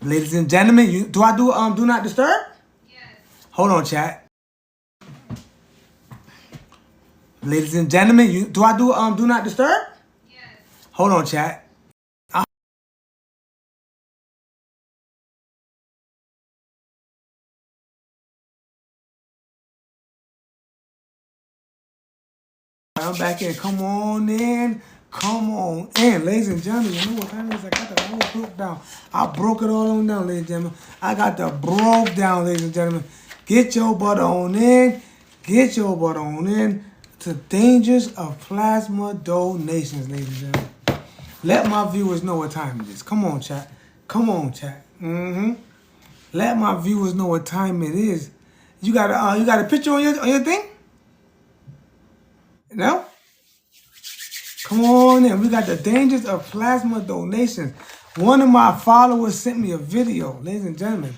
Ladies and gentlemen, do I do not disturb? Yes. Hold on, chat. Ladies and gentlemen, do I do not disturb? Yes. Hold on, chat. I'm back in. Come on in. Come on in. Ladies and gentlemen, you know what time it is? I got the whole broke down. I broke it all on down, ladies and gentlemen. I got the broke down, ladies and gentlemen. Get your butt on in. Get your butt on in to dangers of plasma donations, ladies and gentlemen. Let my viewers know what time it is. Come on, chat. Come on, chat. Let my viewers know what time it is. You got a picture on your thing? No? Come on in. We got the dangers of plasma donations. One of my followers sent me a video, ladies and gentlemen.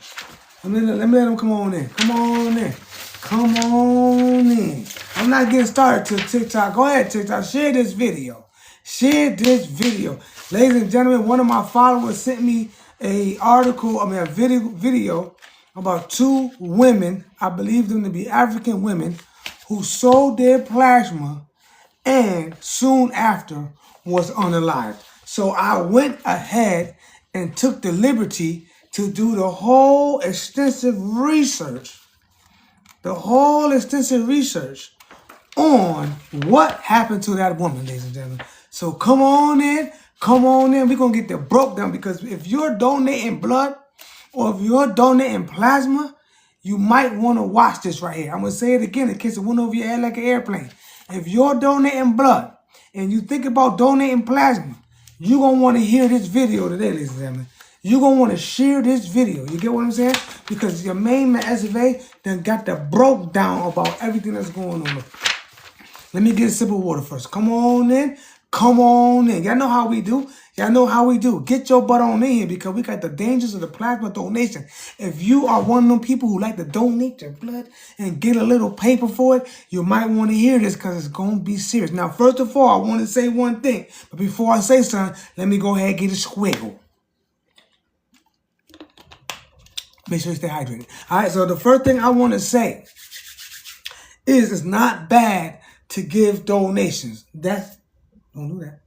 Let me let them come on in. Come on in. Come on in. I'm not getting started till TikTok. Go ahead, TikTok. Share this video. Share this video. Ladies and gentlemen, one of my followers sent me a video about two women, I believe them to be African women, who sold their plasma and soon after was unalived. So I went ahead and took the liberty to do the whole extensive research on what happened to that woman, ladies and gentlemen. So come on in. We're going to get the broke down, because if you're donating blood or if you're donating plasma, you might want to watch this right here. I'm going to say it again in case it went over your head like an airplane. If you're donating blood and you think about donating plasma, you're going to want to hear this video today, ladies and gentlemen. You're going to want to share this video. You get what I'm saying? Because your main man, SFA, then got the broke down about everything that's going on. Let me get a sip of water first. Come on in. Come on in. Y'all know how we do. Get your butt on in here, because we got the dangers of the plasma donation. If you are one of them people who like to donate your blood and get a little paper for it, you might want to hear this, because it's going to be serious. Now, first of all, I want to say one thing. But before I say something, let me go ahead and get a squiggle. Make sure you stay hydrated. All right, so the first thing I want to say is it's not bad to give donations. Don't do that.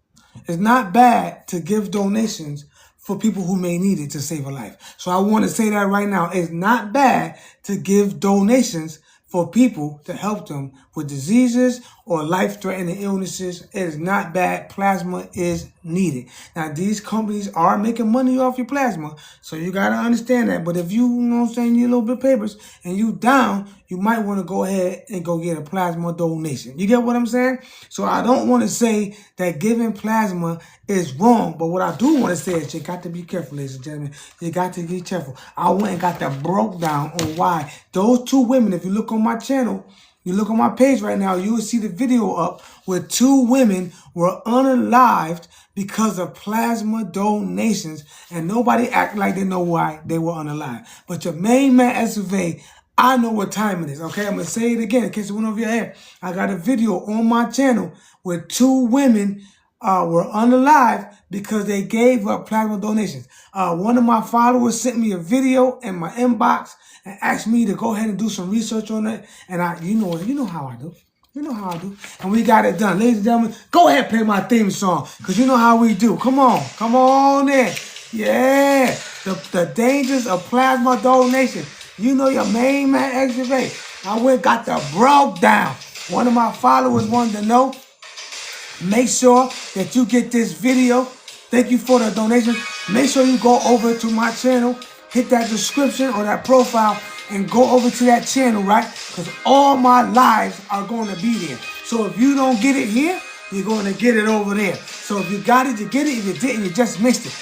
It's not bad to give donations for people who may need it to save a life. So I want to say that right now. It's not bad to give donations for people to help them with diseases or life-threatening illnesses. It is not bad. Plasma is needed. Now, these companies are making money off your plasma, so you got to understand that. But if you know what I'm saying, you a little bit of papers and you down, you might want to go ahead and go get a plasma donation. You get what I'm saying? So I don't want to say that giving plasma is wrong, but what I do want to say is you got to be careful, ladies and gentlemen. You got to be careful. I went and got that broke down on why those two women, if you look on my channel, you look on my page right now, you will see the video up where two women were unalived because of plasma donations, and nobody act like they know why they were unalived. But your main man, SFA, I know what time it is, okay? I'm going to say it again in case it went over your head. I got a video on my channel where two women were unalived because they gave up plasma donations. One of my followers sent me a video in my inbox and asked me to go ahead and do some research on it. And you know how I do. You know how I do. And we got it done. Ladies and gentlemen, go ahead and play my theme song, because you know how we do. Come on in. Yeah. The dangers of plasma donation. You know your main man, XFA. I went got the broke down. One of my followers wanted to know. Make sure that you get this video. Thank you for the donation. Make sure you go over to my channel, hit that description or that profile, and go over to that channel, right? Because all my lives are going to be there. So if you don't get it here, you're going to get it over there. So if you got it, you get it. If you didn't, you just missed it.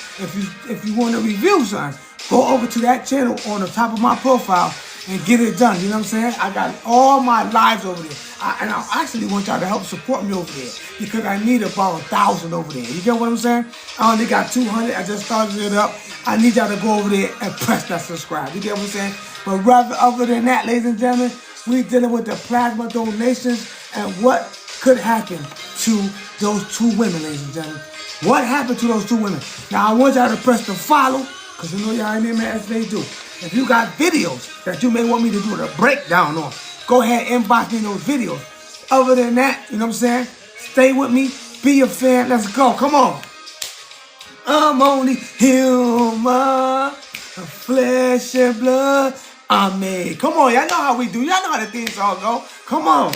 If you want to review something, go over to that channel on the top of my profile and get it done. You know what I'm saying? I got all my lives over there. And I actually want y'all to help support me over there, because I need about 1,000 over there. You get what I'm saying? I only got 200. I just started it up. I need y'all to go over there and press that subscribe. You get what I'm saying? But rather, other than that, ladies and gentlemen, we're dealing with the plasma donations and what could happen to those two women, ladies and gentlemen. What happened to those two women? Now, I want y'all to press the follow Because you know y'all name it as they do. If you got videos that you may want me to do a breakdown on, go ahead and inbox me those videos. Other than that, you know what I'm saying? Stay with me. Be a fan. Let's go. Come on. I'm only human, flesh and blood. I'm made. Come on, y'all know how we do. Y'all know how the theme song go. Come on.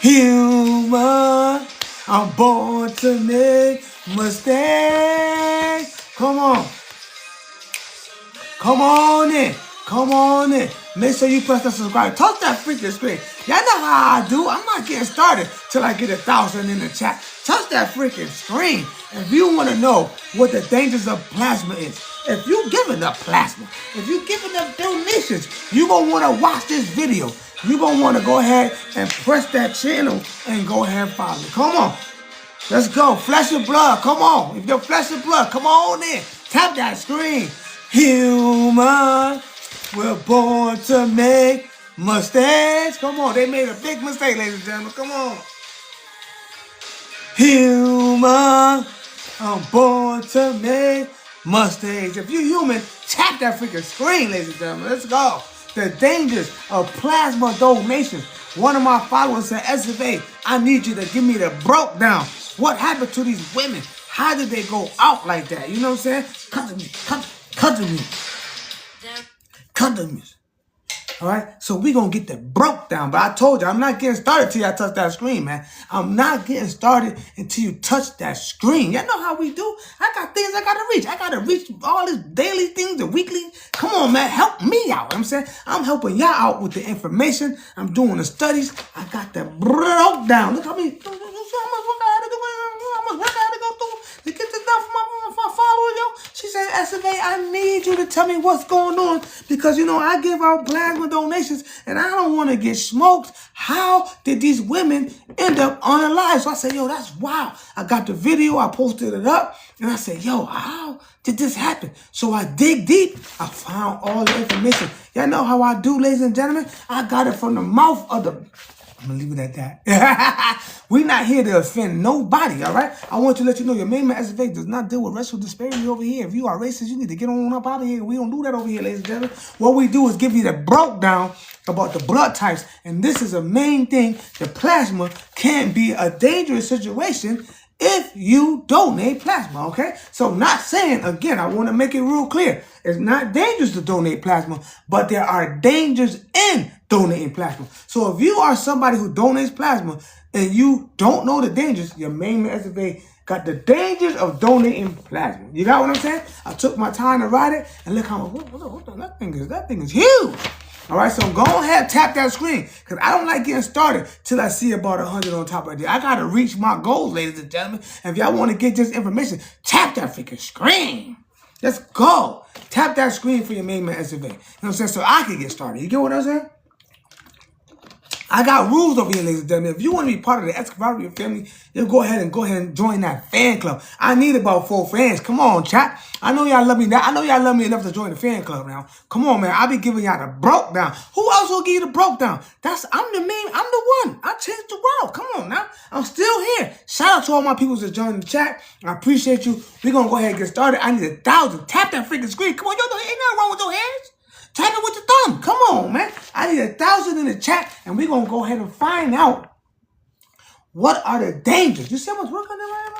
Human, I'm born to make mistakes. Come on. Come on in. Come on in. Make sure you press that subscribe. Touch that freaking screen. Y'all know how I do. I'm not getting started till I get 1,000 in the chat. Touch that freaking screen. If you want to know what the dangers of plasma is, if you giving up plasma, if you giving up donations, you going to want to watch this video. You going to want to go ahead and press that channel and go ahead and follow me. Come on. Let's go. Flesh and blood. Come on. If you're flesh and blood, come on in. Tap that screen. Human, we're born to make mistakes. Come on, they made a big mistake, ladies and gentlemen. Come on. Human, I'm born to make mistakes. If you're human, tap that freaking screen, ladies and gentlemen. Let's go. The dangers of plasma donations. One of my followers said, SFA, I need you to give me the broke down. What happened to these women? How did they go out like that? You know what I'm saying? Cut to me. Cut to me. Cut to me. All right? So we're going to get that broke down. But I told you, I'm not getting started till y'all touch that screen, man. I'm not getting started until you touch that screen. Y'all know how we do. I got things I got to reach. I got to reach all these daily things, the weekly. Come on, man. Help me out. You know what I'm saying? I'm helping y'all out with the information. I'm doing the studies. I got that broke down. Look how many, how much work I had to do, how much work I had to go through to get this done for my followers, yo. She said, SFA, I need you to tell me what's going on because, you know, I give out plasma donations and I don't want to get smoked. How did these women end up unalive? So I said, yo, that's wild. I got the video. I posted it up and I said, yo, how did this happen? So I dig deep. I found all the information. Y'all know how I do, ladies and gentlemen. I got it from the mouth of the... I'm going to leave it at that. We're not here to offend nobody, all right? I want to let you know your main man SFA does not deal with racial disparity over here. If you are racist, you need to get on up out of here. We don't do that over here, ladies and gentlemen. What we do is give you the broke down about the blood types. And this is a main thing. The plasma can be a dangerous situation if you donate plasma, okay? So not saying, again, I want to make it real clear. It's not dangerous to donate plasma, but there are dangers in donating plasma. So if you are somebody who donates plasma and you don't know the dangers, your main man SFA got the dangers of donating plasma. You got what I'm saying? I took my time to write it, and look how that thing is huge. All right, so go ahead, tap that screen, because I don't like getting started till I see about 100 on top right there. I got to reach my goals, ladies and gentlemen. If y'all want to get this information, tap that freaking screen. Let's go. Tap that screen for your main man SFA. You know what I'm saying? So I can get started. You get what I'm saying? I got rules over here, ladies and gentlemen. If you want to be part of the Escobar family, then go ahead and join that fan club. I need about 4 fans. Come on, chat. I know y'all love me now. I know y'all love me enough to join the fan club now. Come on, man. I'll be giving y'all the broke down. Who else will give you the broke down? I'm the one. I changed the world. Come on now. I'm still here. Shout out to all my people that joined the chat. I appreciate you. We're going to go ahead and get started. I need 1,000. Tap that freaking screen. Come on, yo, ain't nothing wrong with your hands. Tap it with your thumb. Come on, man. I need 1,000 in the chat, and we're going to go ahead and find out what are the dangers. You see how much work on that?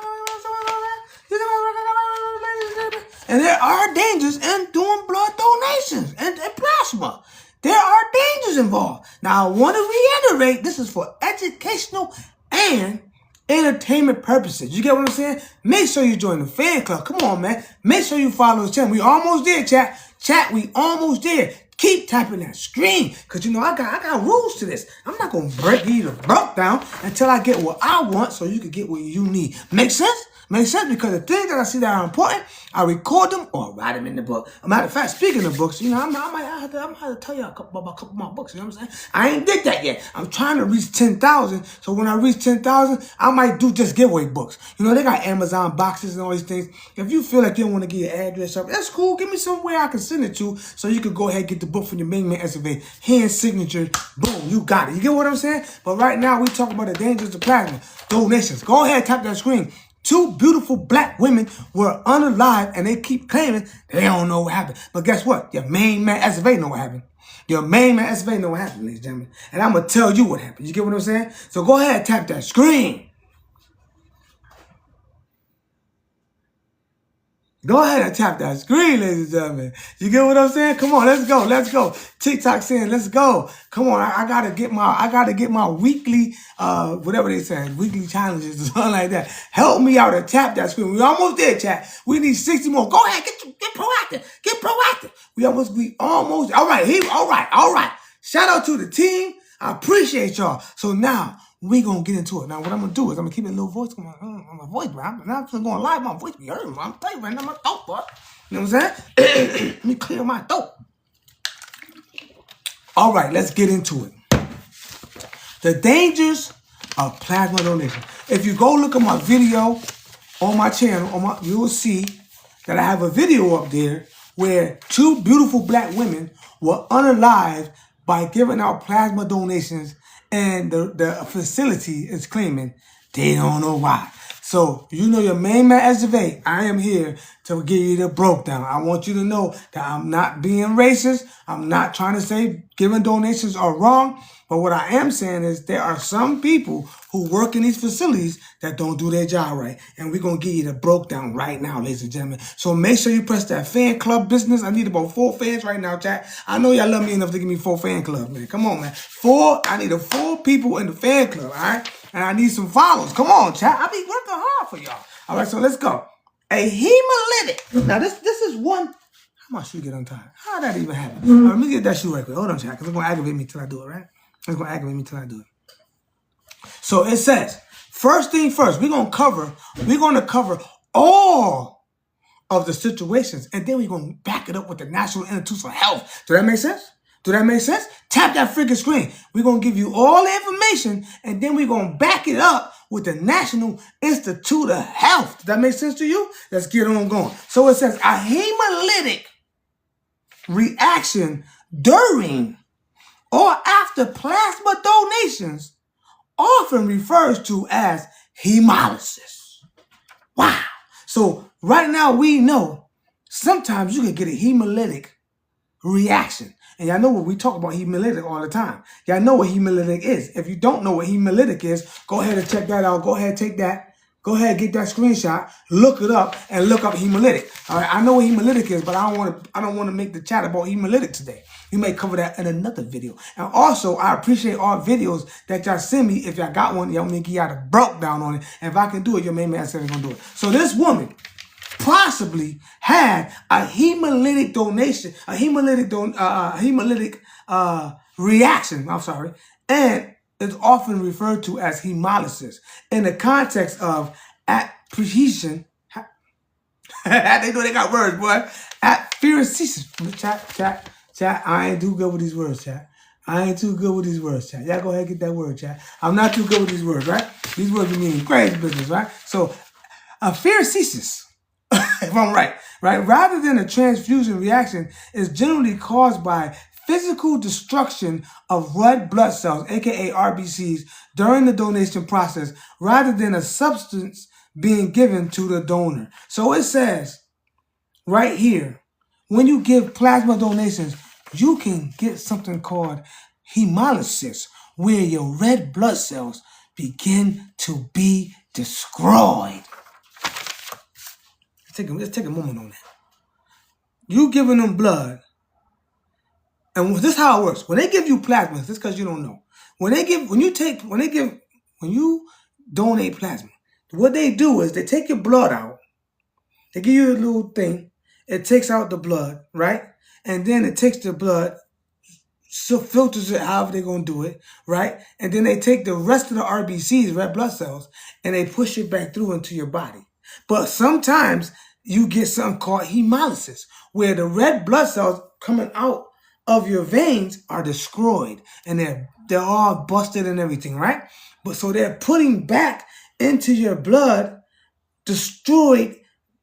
And there are dangers in doing blood donations and plasma. There are dangers involved. Now, I want to reiterate, this is for educational and entertainment purposes. You get what I'm saying? Make sure you join the fan club. Come on, man. Make sure you follow the channel. We almost there, chat. Chat, we almost there. Keep tapping that screen. Because, you know, I got rules to this. I'm not going to break you the broke down until I get what I want so you can get what you need. Make sense? Makes sense, because the things that I see that are important, I record them or write them in the book. As a matter of fact, speaking of books, you know, I might have to tell you about a couple more books. You know what I'm saying? I ain't did that yet. I'm trying to reach 10,000. So when I reach 10,000, I might do just giveaway books. You know, they got Amazon boxes and all these things. If you feel like you don't want to get your address up, that's cool. Give me somewhere I can send it to so you can go ahead and get the book from your main man SFA. Hand signature. Boom, you got it. You get what I'm saying? But right now, we talking about the dangers of plasma. Donations. Go ahead, tap that screen. 2 beautiful black women were unalive, and they keep claiming they don't know what happened. But guess what? Your main man SFA know what happened. Your main man SFA know what happened, ladies and gentlemen. And I'm going to tell you what happened. You get what I'm saying? So go ahead and tap that screen. Go ahead and tap that screen, ladies and gentlemen. You get what I'm saying? Come on, let's go, let's go. TikTok saying, let's go. Come on, I gotta get my weekly, whatever they say, weekly challenges or something like that. Help me out and tap that screen. We almost there, chat. We need 60 more. Go ahead, get proactive. We almost. All right. Shout out to the team. I appreciate y'all. So now we gonna get into it. Now what I'm gonna do is I'm gonna keep a little voice going on my voice, bro. I'm not going live. My voice be hurting, bro. I'm telling you right now, my throat, bro. You know what I'm saying? Let me clear my throat. All right, let's get into it. The dangers of plasma donation. If you go look at my video on my channel, you will see that I have a video up there where 2 beautiful black women were unalived by giving out plasma donations, and the facility is claiming they don't know why. So, you know your main man SFA, I am here to give you the breakdown. I want you to know that I'm not being racist. I'm not trying to say giving donations are wrong. But what I am saying is there are some people who work in these facilities that don't do their job right. And we're going to give you the breakdown right now, ladies and gentlemen. So make sure you press that fan club business. I need about 4 fans right now, chat. I know y'all love me enough to give me 4 fan club, man. Come on, man. 4. I need 4 people in the fan club, all right? And I need some follows. Come on, chat. I be working hard for y'all. All right, so let's go. A hemolytic. Now, this is one. How my shoe get untied? How did that even happen? Right, let me get that shoe right quick. Hold on, chat, because it's going to aggravate me till I do it, right? It's going to aggravate me till I do it. So it says, first thing first, we're going to cover all of the situations, and then we're going to back it up with the National Institute of Health. Do that make sense? Tap that freaking screen. We're going to give you all the information, and then we're going to back it up with the National Institute of Health. Does that make sense to you? Let's get on going. So it says, a hemolytic reaction during or after plasma donations often refers to as hemolysis. Wow. So right now we know sometimes you can get a hemolytic reaction. And y'all know what we talk about hemolytic all the time. Y'all know what hemolytic is. If you don't know what hemolytic is, go ahead and check that out. Go ahead, take that. Go ahead, get that screenshot, look it up, and look up hemolytic. All right, I know what hemolytic is, but I don't want to make the chat about hemolytic today. We may cover that in another video. And also, I appreciate all videos that y'all send me. If y'all got one, y'all make y'all a breakdown on it. And if I can do it, your main man said he's gonna do it. So this woman possibly had a hemolytic donation, a hemolytic reaction. I'm sorry, and it's often referred to as hemolysis in the context of appreciation. They know they got words, boy. Apheresis. Chat. I ain't too good with these words, chat. Y'all go ahead and get that word, chat. I'm not too good with these words, right? These words be meaning crazy business, right? So, apheresis, if I'm right? Rather than a transfusion reaction, is generally caused by physical destruction of red blood cells, aka RBCs, during the donation process, rather than a substance being given to the donor. So it says right here, when you give plasma donations, you can get something called hemolysis, where your red blood cells begin to be destroyed. Let's take a moment on that. You giving them blood. And this is how it works. When they give you plasma, this is because you don't know. When you donate plasma, what they do is they take your blood out. They give you a little thing. It takes out the blood, right? And then it takes the blood, so filters it however they're going to do it, right? And then they take the rest of the RBCs, red blood cells, and they push it back through into your body. But sometimes you get something called hemolysis, where the red blood cells coming out of your veins are destroyed and they're all busted and everything, right? But so they're putting back into your blood destroyed,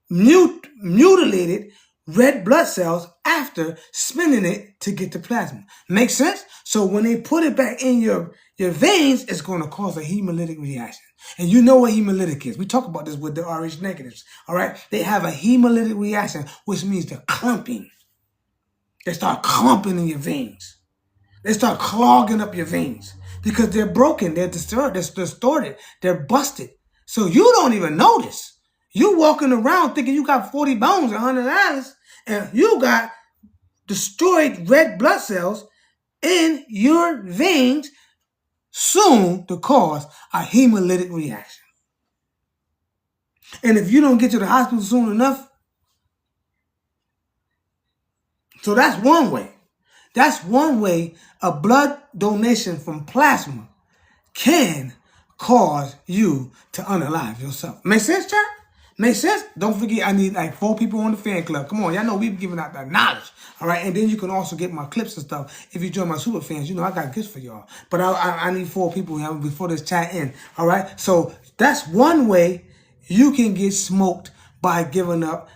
mutilated red blood cells after spinning it to get the plasma. Make sense? So when they put it back in your veins, it's going to cause a hemolytic reaction. And you know what hemolytic is. We talk about this with the Rh negatives. All right. They have a hemolytic reaction, which means the clumping. They start clumping in your veins. They start clogging up your veins because they're broken, they're distorted, they're busted. So you don't even notice. You walking around thinking you got 40 bones, $100, and you got destroyed red blood cells in your veins, soon to cause a hemolytic reaction. And if you don't get to the hospital soon enough, so that's one way. That's one way a blood donation from plasma can cause you to unalive yourself. Make sense, chat? Make sense? Don't forget, I need like 4 people on the fan club. Come on, y'all know we've given out that knowledge. All right, and then you can also get my clips and stuff. If you join my super fans, you know I got gifts for y'all. But I need 4 people before this chat ends. All right, so that's one way you can get smoked by giving up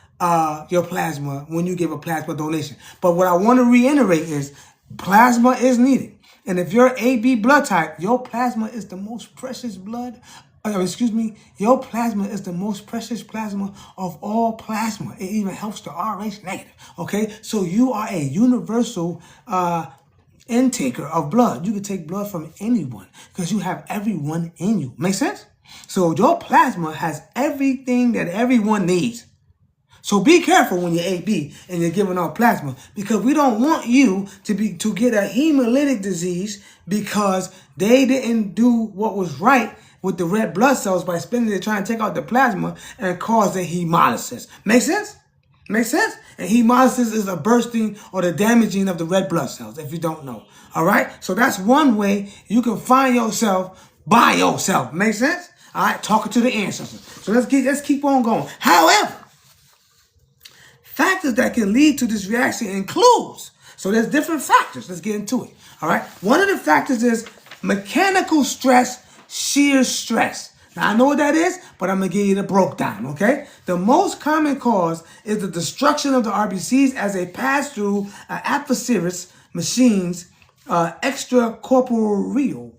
your plasma when you give a plasma donation. But what I want to reiterate is plasma is needed. And if you're AB blood type, your plasma is the most precious blood. Your plasma is the most precious plasma of all plasma. It even helps the Rh negative. Okay, so you are a universal intaker of blood. You can take blood from anyone because you have everyone in you. Make sense? So your plasma has everything that everyone needs. So be careful when you're AB and you're giving out plasma, because we don't want you to get a hemolytic disease because they didn't do what was right with the red blood cells by spending it trying to take out the plasma and cause the hemolysis. Make sense? Make sense? And hemolysis is a bursting or the damaging of the red blood cells, if you don't know. All right? So that's one way you can find yourself by yourself. Make sense? All right? Talking to the ancestors. So let's keep on going. However, factors that can lead to this reaction includes, so there's different factors. Let's get into it. All right. One of the factors is mechanical stress, shear stress. Now, I know what that is, but I'm going to give you the breakdown, okay? The most common cause is the destruction of the RBCs as they pass through apheresis machines, extracorporeal.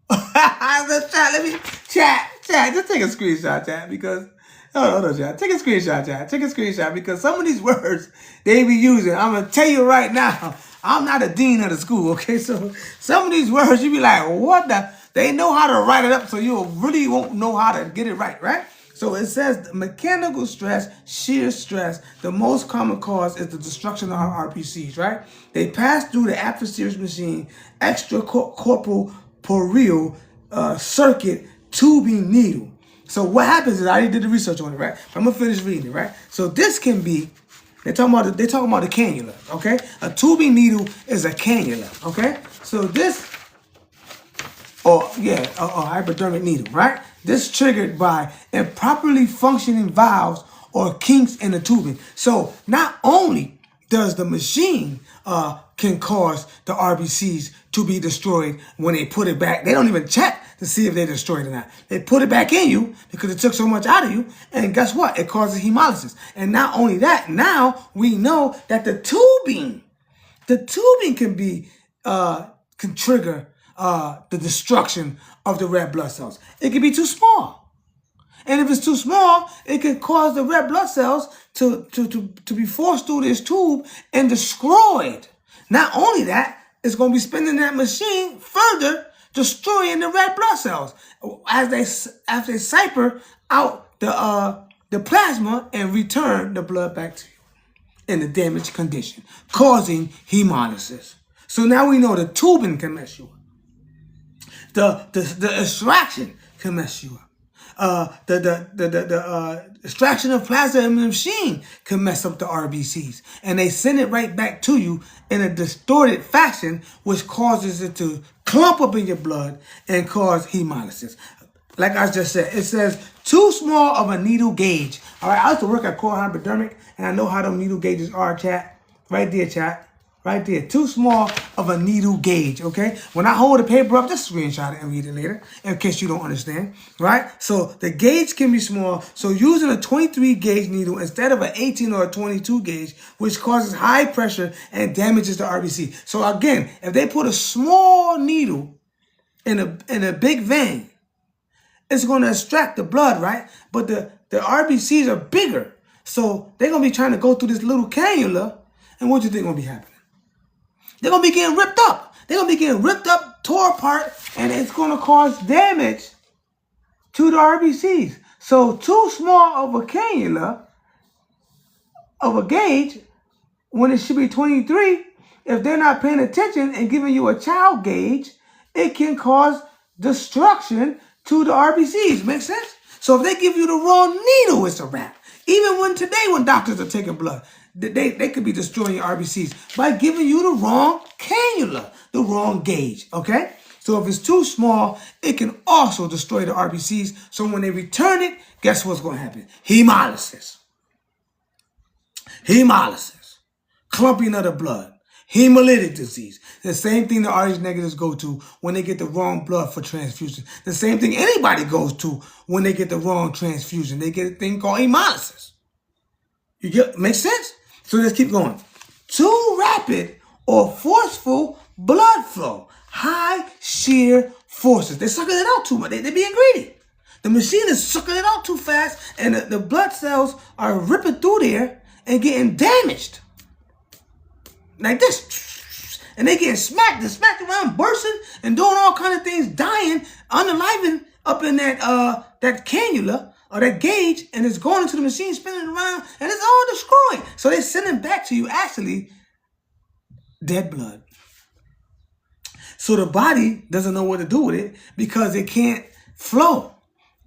Let me chat. Just take a screenshot, chat, because hold on, chat. Take a screenshot, chat. Take a screenshot, because some of these words they be using, I'm gonna tell you right now, I'm not a dean of the school, okay? So some of these words you be like, what the? They know how to write it up, so you really won't know how to get it right? So it says mechanical stress, shear stress. The most common cause is the destruction of our RBCs, right? They pass through the apheresis machine, extracorporeal circuit tubing needle. So what happens is, I already did the research on it, right? I'm gonna finish reading it, right? So this can be, they're talking about the cannula, okay? A tubing needle is a cannula, okay? So this, a hypodermic needle, right? This triggered by improperly functioning valves or kinks in the tubing. So not only does the machine can cause the RBCs to be destroyed when they put it back. They don't even check to see if they're destroyed or not. They put it back in you because it took so much out of you, and guess what? It causes hemolysis. And not only that, now we know that the tubing can trigger the destruction of the red blood cells. It can be too small. And if it's too small, it can cause the red blood cells to be forced through this tube and destroyed. Not only that, it's going to be spinning that machine further, destroying the red blood cells as they siphon out the plasma and return the blood back to you in the damaged condition, causing hemolysis. So now we know the tubing can mess you up. The extraction can mess you up. The extraction of plasma in the machine can mess up the RBCs, and they send it right back to you in a distorted fashion, which causes it to clump up in your blood and cause hemolysis. Like I just said, it says too small of a needle gauge. All right, I used to work at Core Hypodermic, and I know how them needle gauges are, chat. Right there, chat. Right there. Too small of a needle gauge, okay? When I hold the paper up, just screenshot it and read it later, in case you don't understand, right? So the gauge can be small. So using a 23 gauge needle instead of an 18 or a 22 gauge, which causes high pressure and damages the RBC. So again, if they put a small needle in a big vein, it's going to extract the blood, right? But the RBCs are bigger. So they're going to be trying to go through this little cannula. And what do you think going to be happening? They're going to be getting ripped up. They're going to be getting ripped up, tore apart, and it's going to cause damage to the RBCs. So too small of a cannula, of a gauge, when it should be 23, if they're not paying attention and giving you a child gauge, it can cause destruction to the RBCs. Make sense? So if they give you the wrong needle, it's a wrap. Even when doctors are taking blood, they could be destroying your RBCs by giving you the wrong cannula, the wrong gauge, okay? So if it's too small, it can also destroy the RBCs. So when they return it, guess what's going to happen? Hemolysis. Hemolysis. Clumping of the blood. Hemolytic disease. The same thing the Rh negatives go to when they get the wrong blood for transfusion. The same thing anybody goes to when they get the wrong transfusion. They get a thing called hemolysis. You get, makes sense? So let's keep going. Too rapid or forceful blood flow. High shear forces. They're sucking it out too much. They're being greedy. The machine is sucking it out too fast, and the blood cells are ripping through there and getting damaged. Like this. And they getting smacked around, bursting, and doing all kind of things, dying, unaliving up in that cannula or that gauge, and it's going into the machine, spinning around, and it's all destroying. So they're sending back to you actually dead blood. So the body doesn't know what to do with it because it can't flow.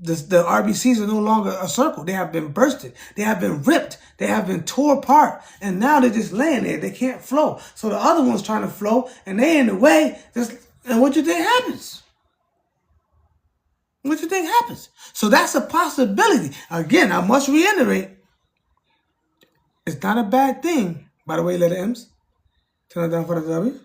The RBCs are no longer a circle. They have been bursted. They have been ripped. They have been tore apart. And now they're just laying there. They can't flow. So the other one's trying to flow, and they're in the way. And what do you think happens? What do you think happens? So that's a possibility. Again, I must reiterate, it's not a bad thing. By the way, letter M's. Turn it down for the W.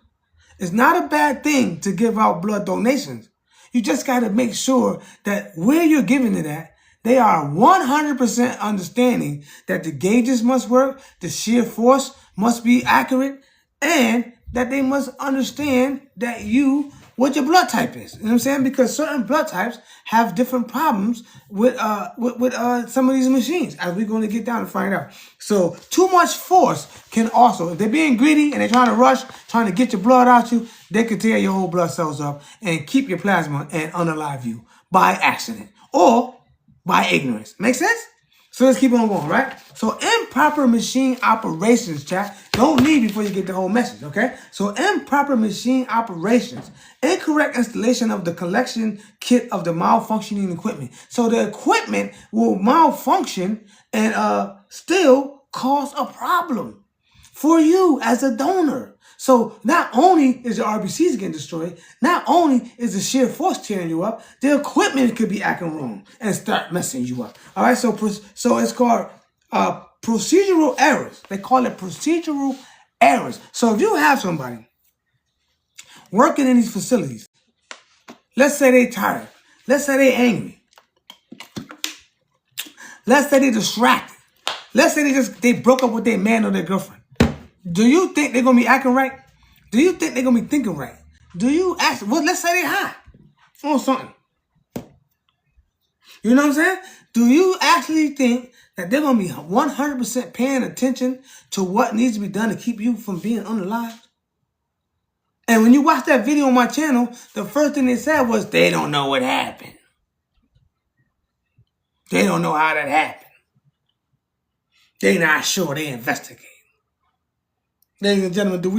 It's not a bad thing to give out blood donations. You just got to make sure that where you're giving it at, they are 100% understanding that the gauges must work, the shear force must be accurate, and that they must understand that what your blood type is. You know what I'm saying? Because certain blood types have different problems with some of these machines, as we're going to get down and find out. So too much force can also, if they're being greedy and they're trying to rush, trying to get your blood out you, they can tear your whole blood cells up and keep your plasma and unalive you by accident or by ignorance. Make sense? So let's keep on going, right? So improper machine operations, chat. Don't leave before you get the whole message, okay? So improper machine operations. Incorrect installation of the collection kit of the malfunctioning equipment. So the equipment will malfunction and still cause a problem for you as a donor. So not only is your RBCs getting destroyed, not only is the shear force tearing you up, the equipment could be acting wrong and start messing you up. All right, so it's called procedural errors. They call it procedural errors. So if you have somebody working in these facilities, let's say they're tired, let's say they're angry, let's say they're distracted, let's say they broke up with their man or their girlfriend. Do you think they're going to be acting right? Do you think they're going to be thinking right? Do you ask, well, let's say they're high on something. You know what I'm saying? Do you actually think that they're going to be 100% paying attention to what needs to be done to keep you from being unalived? And when you watch that video on my channel, the first thing they said was, they don't know what happened. They don't know how that happened. They're not sure. They investigate. Ladies and gentlemen, do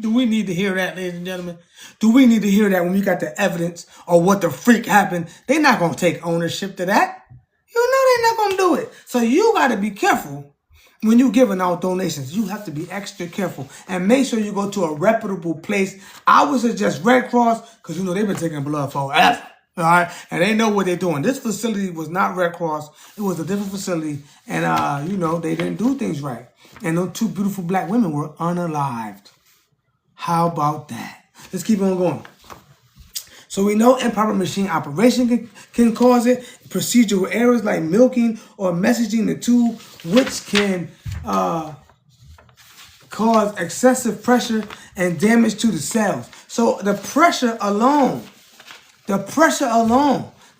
we need to hear that, ladies and gentlemen? Do we need to hear that when we got the evidence or what the freak happened? They're not going to take ownership to that. You know they're not going to do it. So you got to be careful when you're giving out donations. You have to be extra careful and make sure you go to a reputable place. I would suggest Red Cross because, you know, they've been taking blood forever. All right, and they know what they're doing. This facility was not Red Cross. It was a different facility, and you know, they didn't do things right. And those two beautiful black women were unalived. How about that? Let's keep on going. So we know improper machine operation can cause it. Procedural errors like milking or messaging the tube, which can cause excessive pressure and damage to the cells. So the pressure alone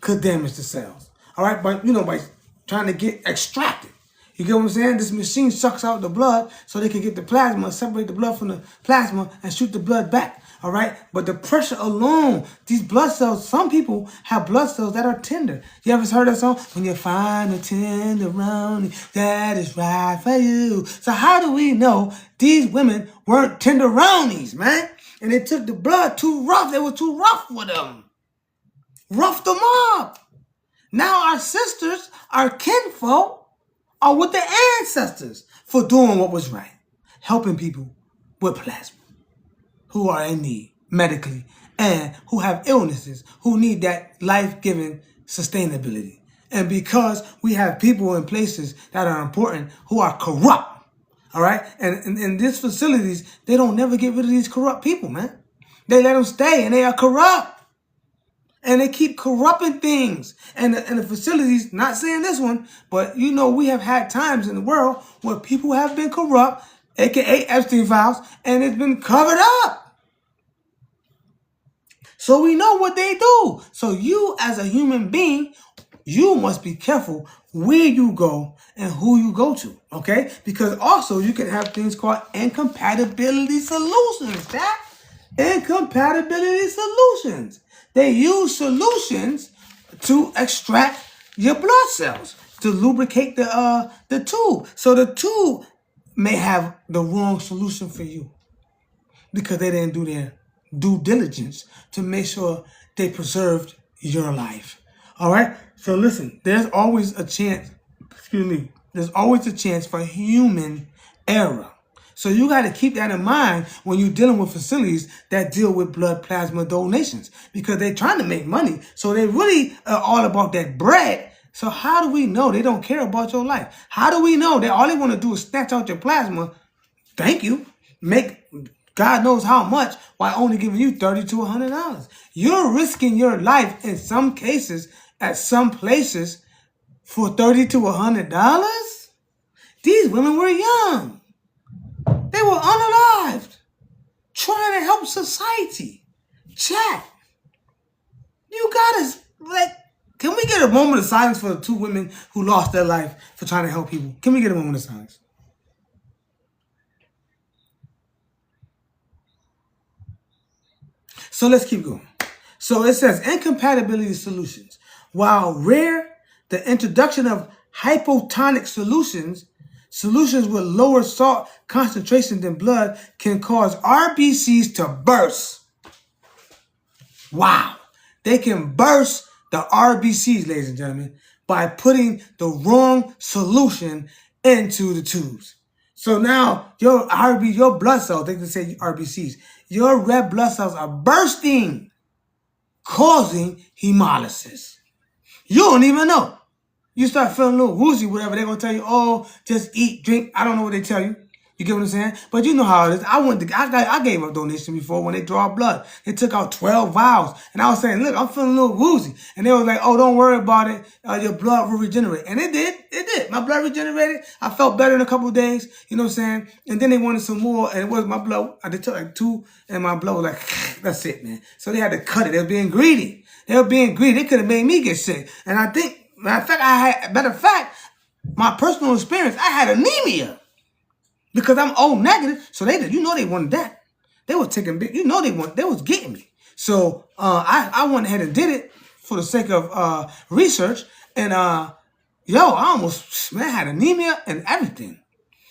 could damage the cells. All right, but by trying to get extracted. You get what I'm saying? This machine sucks out the blood so they can get the plasma, separate the blood from the plasma, and shoot the blood back. All right? But the pressure alone, these blood cells, some people have blood cells that are tender. You ever heard that song? When you find a tenderoni, that is right for you. So how do we know these women weren't tenderonis, man? And they took the blood too rough. They were too rough for them. Roughed them up. Now our sisters, our kinfolk, are with the ancestors for doing what was right, helping people with plasma who are in need medically and who have illnesses, who need that life-giving sustainability. And because we have people in places that are important who are corrupt, all right? And in these facilities, they don't never get rid of these corrupt people, man. They let them stay and they are corrupt. And they keep corrupting things. And the facilities, not saying this one, but we have had times in the world where people have been corrupt, aka Epstein files, and it's been covered up. So we know what they do. So you as a human being, you must be careful where you go and who you go to, okay? Because also you can have things called incompatibility solutions, Incompatibility solutions. They use solutions to extract your blood cells, to lubricate the tube. So the tube may have the wrong solution for you because they didn't do their due diligence to make sure they preserved your life. All right? So listen, there's always a chance, there's always a chance for human error. So you got to keep that in mind when you're dealing with facilities that deal with blood plasma donations because they're trying to make money. So they really are all about that bread. So how do we know they don't care about your life? How do we know that all they want to do is snatch out your plasma? Thank you. Make God knows how much while only giving you $30 to $100. You're risking your life in some cases at some places for $30 to $100. These women were young. They were unalived, trying to help society. Chat. You gotta, can we get a moment of silence for the two women who lost their life for trying to help people? Can we get a moment of silence? So let's keep going. So it says incompatibility solutions. While rare, the introduction of hypotonic solutions with lower salt concentration than blood can cause RBCs to burst. Wow. They can burst the RBCs, ladies and gentlemen, by putting the wrong solution into the tubes. So now your blood cells, they can say RBCs, your red blood cells are bursting, causing hemolysis. You don't even know. You start feeling a little woozy, whatever. They're going to tell you, oh, just eat, drink. I don't know what they tell you. You get what I'm saying? But you know how it is. I gave a donation before when they draw blood. They took out 12 vials. And I was saying, look, I'm feeling a little woozy. And they was like, oh, don't worry about it. Your blood will regenerate. And it did. It did. My blood regenerated. I felt better in a couple of days. You know what I'm saying? And then they wanted some more. And it was my blood. They took like 2. And my blood was like, that's it, man. So they had to cut it. They were being greedy. They could have made me get sick. And I think, matter of fact, my personal experience, I had anemia because I'm O negative. So they wanted that. They was taking big, they was getting me. So I went ahead and did it for the sake of research. And I almost had anemia and everything.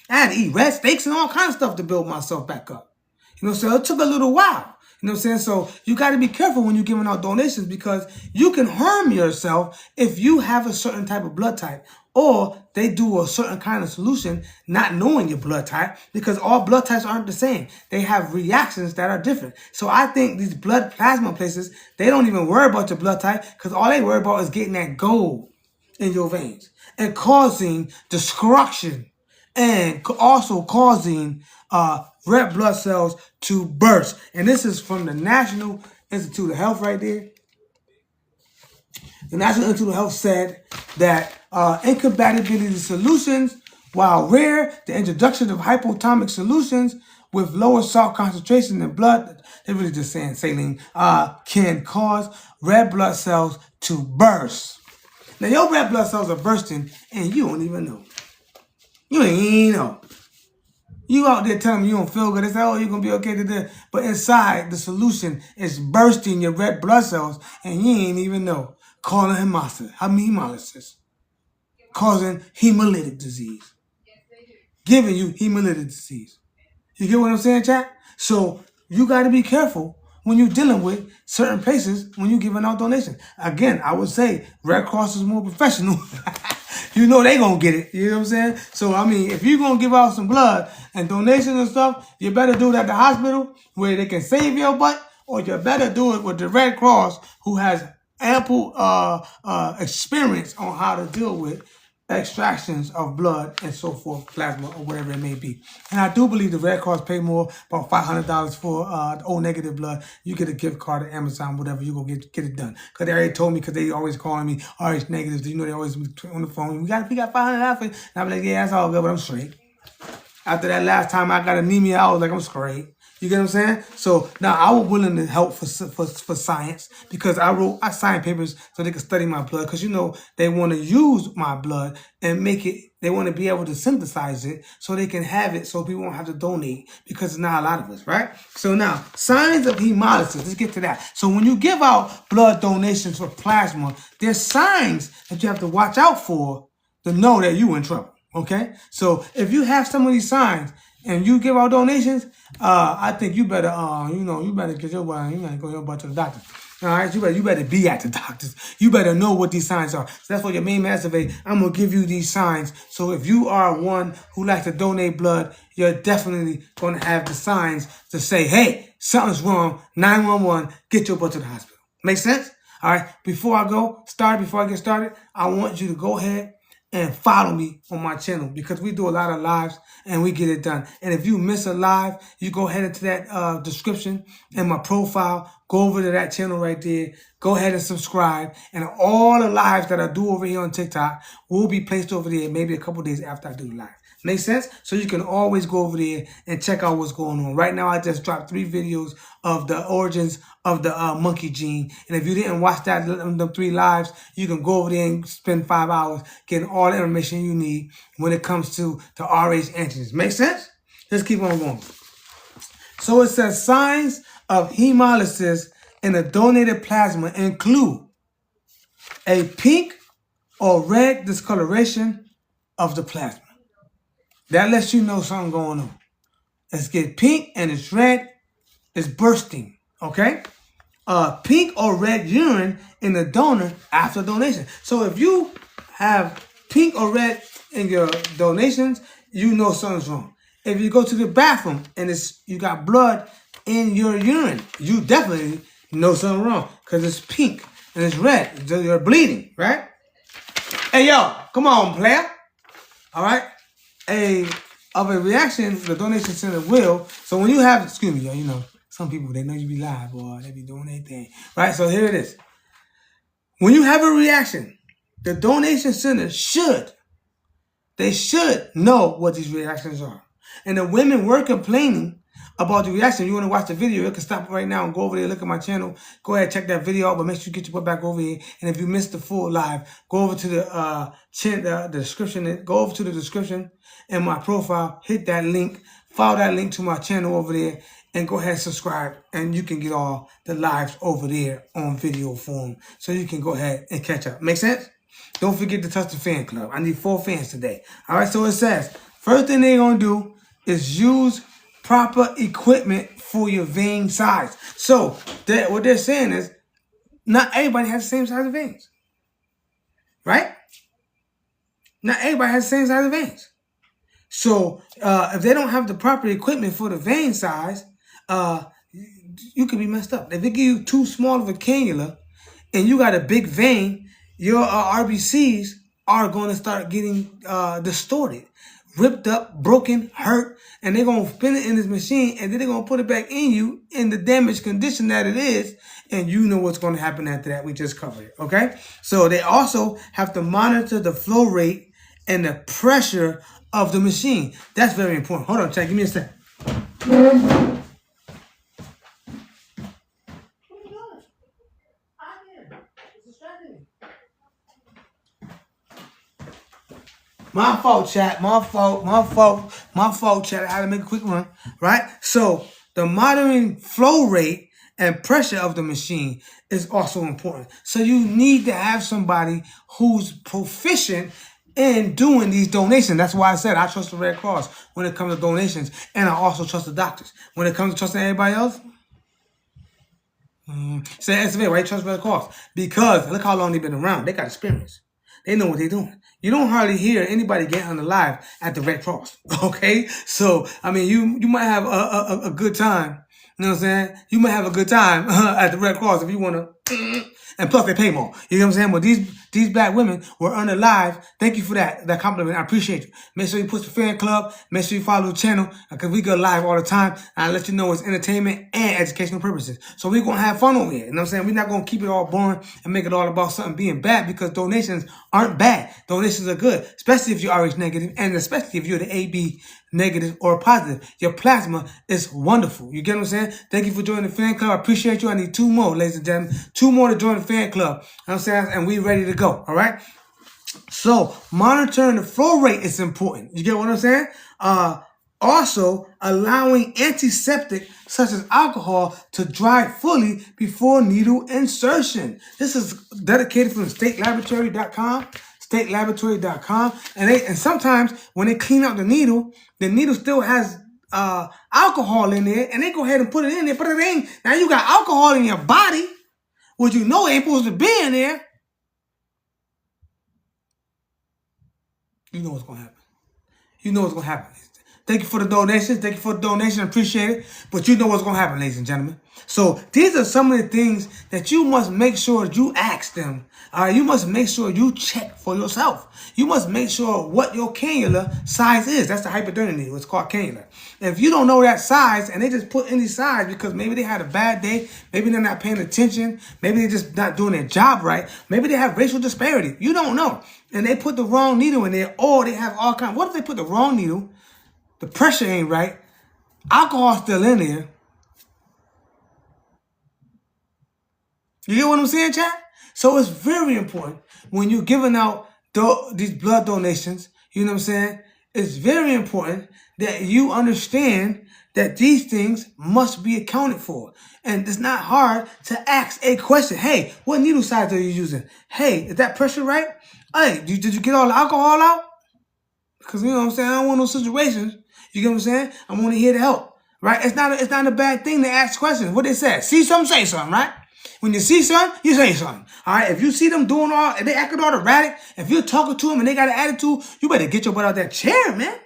I had to eat red steaks and all kinds of stuff to build myself back up. So it took a little while. You know what I'm saying? So you got to be careful when you're giving out donations because you can harm yourself if you have a certain type of blood type or they do a certain kind of solution not knowing your blood type because all blood types aren't the same. They have reactions that are different. So I think these blood plasma places, they don't even worry about your blood type because all they worry about is getting that gold in your veins and causing destruction and also causing red blood cells to burst. And this is from the National Institute of Health right there. The National Institute of Health said that incompatibility solutions, while rare, the introduction of hypotonic solutions with lower salt concentration in blood, they're really just saying saline, can cause red blood cells to burst. Now, your red blood cells are bursting, and you don't even know. You ain't even know. You out there telling me you don't feel good. They say, oh, you're going to be okay today. But inside, the solution is bursting your red blood cells, and you ain't even know. Causing hemolysis. Causing hemolytic disease. Giving you hemolytic disease. You get what I'm saying, chat? So you got to be careful when you're dealing with certain patients when you're giving out donations. Again, I would say Red Cross is more professional. You know they going to get it. You know what I'm saying? So, I mean, if you're going to give out some blood and donations and stuff, you better do it at the hospital where they can save your butt, or you better do it with the Red Cross who has ample experience on how to deal with extractions of blood and so forth, plasma or whatever it may be. And I do believe the Red Cross pay more, about $500 for O negative blood. You get a gift card at Amazon, whatever, you go get it done. Because they already told me, because they always calling me RH negatives. You know, they always on the phone. We got $500 for it. And I'm like, yeah, that's all good, but I'm straight. After that last time I got anemia, I was like, I'm straight. You get what I'm saying? So now I was willing to help for science, because I signed papers so they could study my blood, because, you know, they want to use my blood and make it, they want to be able to synthesize it so they can have it so people won't have to donate, because there's not a lot of us, right? So now, signs of hemolysis, let's get to that. So when you give out blood donations for plasma, there's signs that you have to watch out for to know that you're in trouble, okay? So if you have some of these signs, and you give out donations, I think you better, you better get your butt, you better go your butt to the doctor. All right, you better be at the doctors. You better know what these signs are. So that's what your main master vein. I'm gonna give you these signs. So if you are one who likes to donate blood, you're definitely gonna have the signs to say, hey, something's wrong. 911, get your butt to the hospital. Make sense? All right. Before I get started, I want you to go ahead and follow me on my channel, because we do a lot of lives and we get it done. And if you miss a live, you go ahead into that description and my profile, go over to that channel right there, go ahead and subscribe. And all the lives that I do over here on TikTok will be placed over there maybe a couple days after I do the live. Make sense? So you can always go over there and check out what's going on. Right now, I just dropped 3 videos of the origins of the monkey gene. And if you didn't watch them 3 lives, you can go over there and spend 5 hours getting all the information you need when it comes to the Rh antigens. Make sense? Let's keep on going. So it says signs of hemolysis in the donated plasma include a pink or red discoloration of the plasma. That lets you know something going on. It's get pink and it's red, it's bursting, okay? Pink or red urine in the donor after donation. So if you have pink or red in your donations, you know something's wrong. If you go to the bathroom and you got blood in your urine, you definitely know something wrong, because it's pink and it's red. You're bleeding, right? Hey, yo, come on, player. All right? Of a reaction, the donation center will. So when you have, excuse me, you know, some people, they know you be live, boy, they be doing their thing. Right? So here it is. When you have a reaction, the donation center should know what these reactions are. And the women were complaining about the reaction. You want to watch the video, you can stop right now and go over there, look at my channel. Go ahead, check that video out, but make sure you get your butt back over here. And if you missed the full live, go over to the description. Go over to the description and my profile. Hit that link. Follow that link to my channel over there. And go ahead and subscribe. And you can get all the lives over there on video form. So you can go ahead and catch up. Make sense? Don't forget to touch the fan club. I need 4 fans today. All right, so it says, first thing they're going to do is use proper equipment for your vein size. So what they're saying is not everybody has the same size of veins. Right? Not everybody has the same size of veins. So if they don't have the proper equipment for the vein size, you could be messed up. If they give you too small of a cannula and you got a big vein, your RBCs are going to start getting distorted, ripped up, broken, hurt, and they're going to spin it in this machine, and then they're going to put it back in you in the damaged condition that it is, and you know what's going to happen after that. We just covered it, okay? So they also have to monitor the flow rate and the pressure of the machine. That's very important. Hold on, check. Give me a sec. My fault, chat. My fault, chat. I had to make a quick run, right? So the monitoring flow rate and pressure of the machine is also important. So you need to have somebody who's proficient in doing these donations. That's why I said I trust the Red Cross when it comes to donations, and I also trust the doctors. When it comes to trusting everybody else, say SV, why you trust Red Cross? Because look how long they've been around. They got experience. They know what they're doing. You don't hardly hear anybody get unalive at the Red Cross. Okay? So, I mean, you might have a good time. You know what I'm saying? You might have a good time at the Red Cross if you want to. And plus, they pay more. You know what I'm saying? But these black women were unalive. Thank you for that compliment. I appreciate you. Make sure you push the fan club. Make sure you follow the channel because we go live all the time. And I let you know it's entertainment and educational purposes. So we're going to have fun over here. You know what I'm saying? We're not going to keep it all boring and make it all about something being bad because donations aren't bad. Donations are good, especially if you're RH negative and especially if you're the AB negative or positive. Your plasma is wonderful. You get what I'm saying? Thank you for joining the fan club. I appreciate you. I need 2 more, ladies and gentlemen. 2 more to join the fan club. You know what I'm saying? And we ready to go. All right? So monitoring the flow rate is important. You get what I'm saying? Also, allowing antiseptic such as alcohol to dry fully before needle insertion. This is dedicated from statelaboratory.com. Statelaboratory.com. And sometimes when they clean out the needle still has alcohol in there, and they go ahead and put it in there, but it ain't. Now you got alcohol in your body, which you know ain't supposed to be in there. You know what's gonna happen. You know what's gonna happen. Thank you for the donations. Thank you for the donation. Appreciate it. But you know what's going to happen, ladies and gentlemen. So these are some of the things that you must make sure you ask them. All right, you must make sure you check for yourself. You must make sure what your cannula size is. That's the hypodermic needle. It's called cannula. If you don't know that size and they just put any size because maybe they had a bad day, maybe they're not paying attention, maybe they're just not doing their job right, maybe they have racial disparity. You don't know. And they put the wrong needle in there, or they have all kinds. What if they put the wrong needle? The pressure ain't right. Alcohol's still in there. You get what I'm saying, chat? So it's very important when you're giving out these blood donations, you know what I'm saying? It's very important that you understand that these things must be accounted for. And it's not hard to ask a question. Hey, what needle size are you using? Hey, is that pressure right? Hey, did you get all the alcohol out? Because, you know what I'm saying, I don't want no situations. You get what I'm saying? I'm only here to help, right? It's not a bad thing to ask questions. What they said, see something, say something, right? When you see something, you say something. All right? If you see them doing if they acting all erratic, if you're talking to them and they got an attitude, you better get your butt out that chair, man.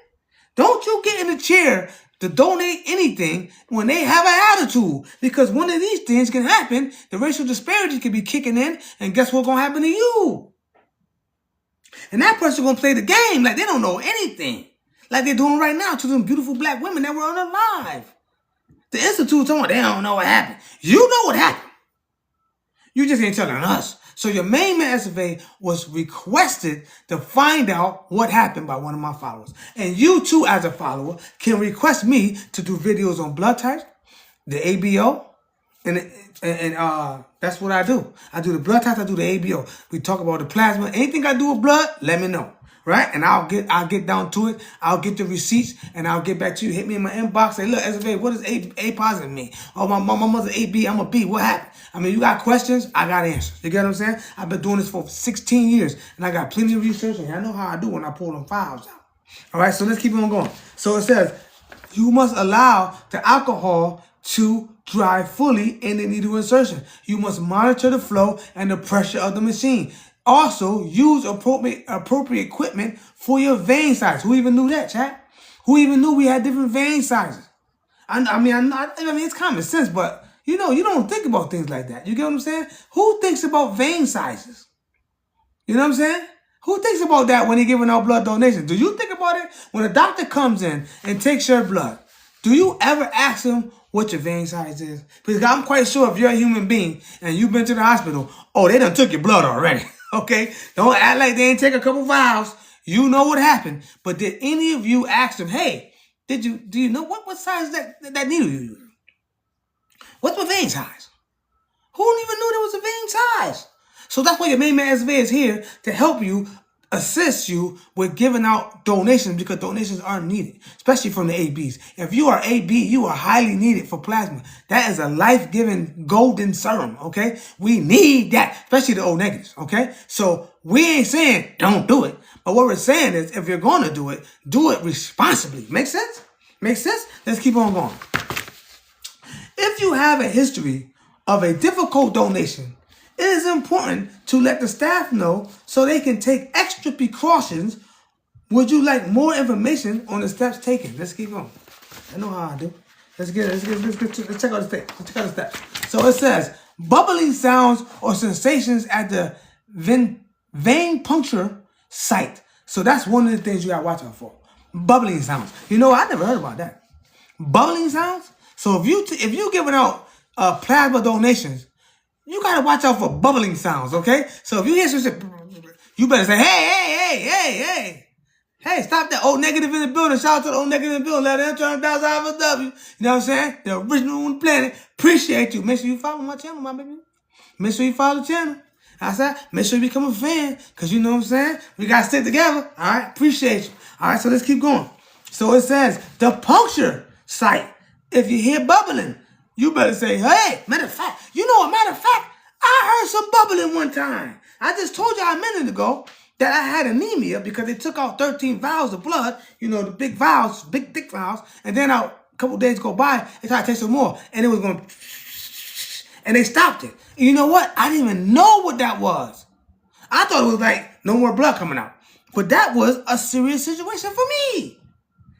Don't you get in the chair to donate anything when they have an attitude. Because one of these things can happen. The racial disparity can be kicking in, and guess what's going to happen to you? And that person going to play the game like they don't know anything. Like they're doing right now to them beautiful black women that were unalive. The Institute told them they don't know what happened. You know what happened. You just ain't telling us. So your main man survey was requested to find out what happened by one of my followers. And you too, as a follower, can request me to do videos on blood types, the ABO, and that's what I do. I do the blood types, I do the ABO. We talk about the plasma. Anything I do with blood, let me know. Right? And I'll get down to it. I'll get the receipts and I'll get back to you. Hit me in my inbox. Say, look, SFA, what does A positive mean? Oh, my mother's AB. I'm a B. What happened? I mean, you got questions, I got answers. You get what I'm saying? I've been doing this for 16 years and I got plenty of research and I know how I do when I pull them files out. All right, so let's keep on going. So it says, you must allow the alcohol to dry fully in the needle insertion. You must monitor the flow and the pressure of the machine. Also, use appropriate equipment for your vein size. Who even knew that, chat? Who even knew we had different vein sizes? I mean, it's common sense, but you know, you don't think about things like that. You get what I'm saying? Who thinks about vein sizes? You know what I'm saying? Who thinks about that when they're giving out blood donations? Do you think about it when a doctor comes in and takes your blood? Do you ever ask them what your vein size is? Because I'm quite sure if you're a human being and you've been to the hospital, oh, they done took your blood already. Okay? Don't act like they ain't take a couple vials. You know what happened. But did any of you ask them, hey, Do you know what size that needle you use? What's my vein size? Who even knew there was a vein size? So that's why your main man SVA is here to help you, assist you with giving out donations, because donations are needed, especially from the ABs. If you are AB, you are highly needed for plasma. That is a life-giving golden serum, okay? We need that, especially the O negatives, okay? So we ain't saying don't do it, but what we're saying is if you're going to do it responsibly. Make sense? Make sense? Let's keep on going. If you have a history of a difficult donation, it is important to let the staff know so they can take extra precautions. Would you like more information on the steps taken? Let's keep going. I know how I do. Let's check out the steps. Let's check out the steps. So it says, bubbling sounds or sensations at the vein puncture site. So that's one of the things you gotta watch out for. Bubbling sounds. You know, I never heard about that. Bubbling sounds? So if you giving out plasma donations, you gotta watch out for bubbling sounds, okay? So if you hear some shit, you better say, hey, stop that. O negative in the building. Shout out to the O negative in the building. Let them turn down for W. You know what I'm saying? The original on the planet. Appreciate you. Make sure you follow my channel, my baby. Make sure you follow the channel. I said, make sure you become a fan, because you know what I'm saying? We gotta stick together. All right? Appreciate you. All right, so let's keep going. So it says, the puncture site. If you hear bubbling, you better say, hey, matter of fact, I heard some bubbling one time. I just told y'all a minute ago that I had anemia because they took out 13 vials of blood, you know, the big vials, big thick vials, and then a couple days go by, they tried to take some more, and it was going, and they stopped it. And you know what? I didn't even know what that was. I thought it was like no more blood coming out. But that was a serious situation for me.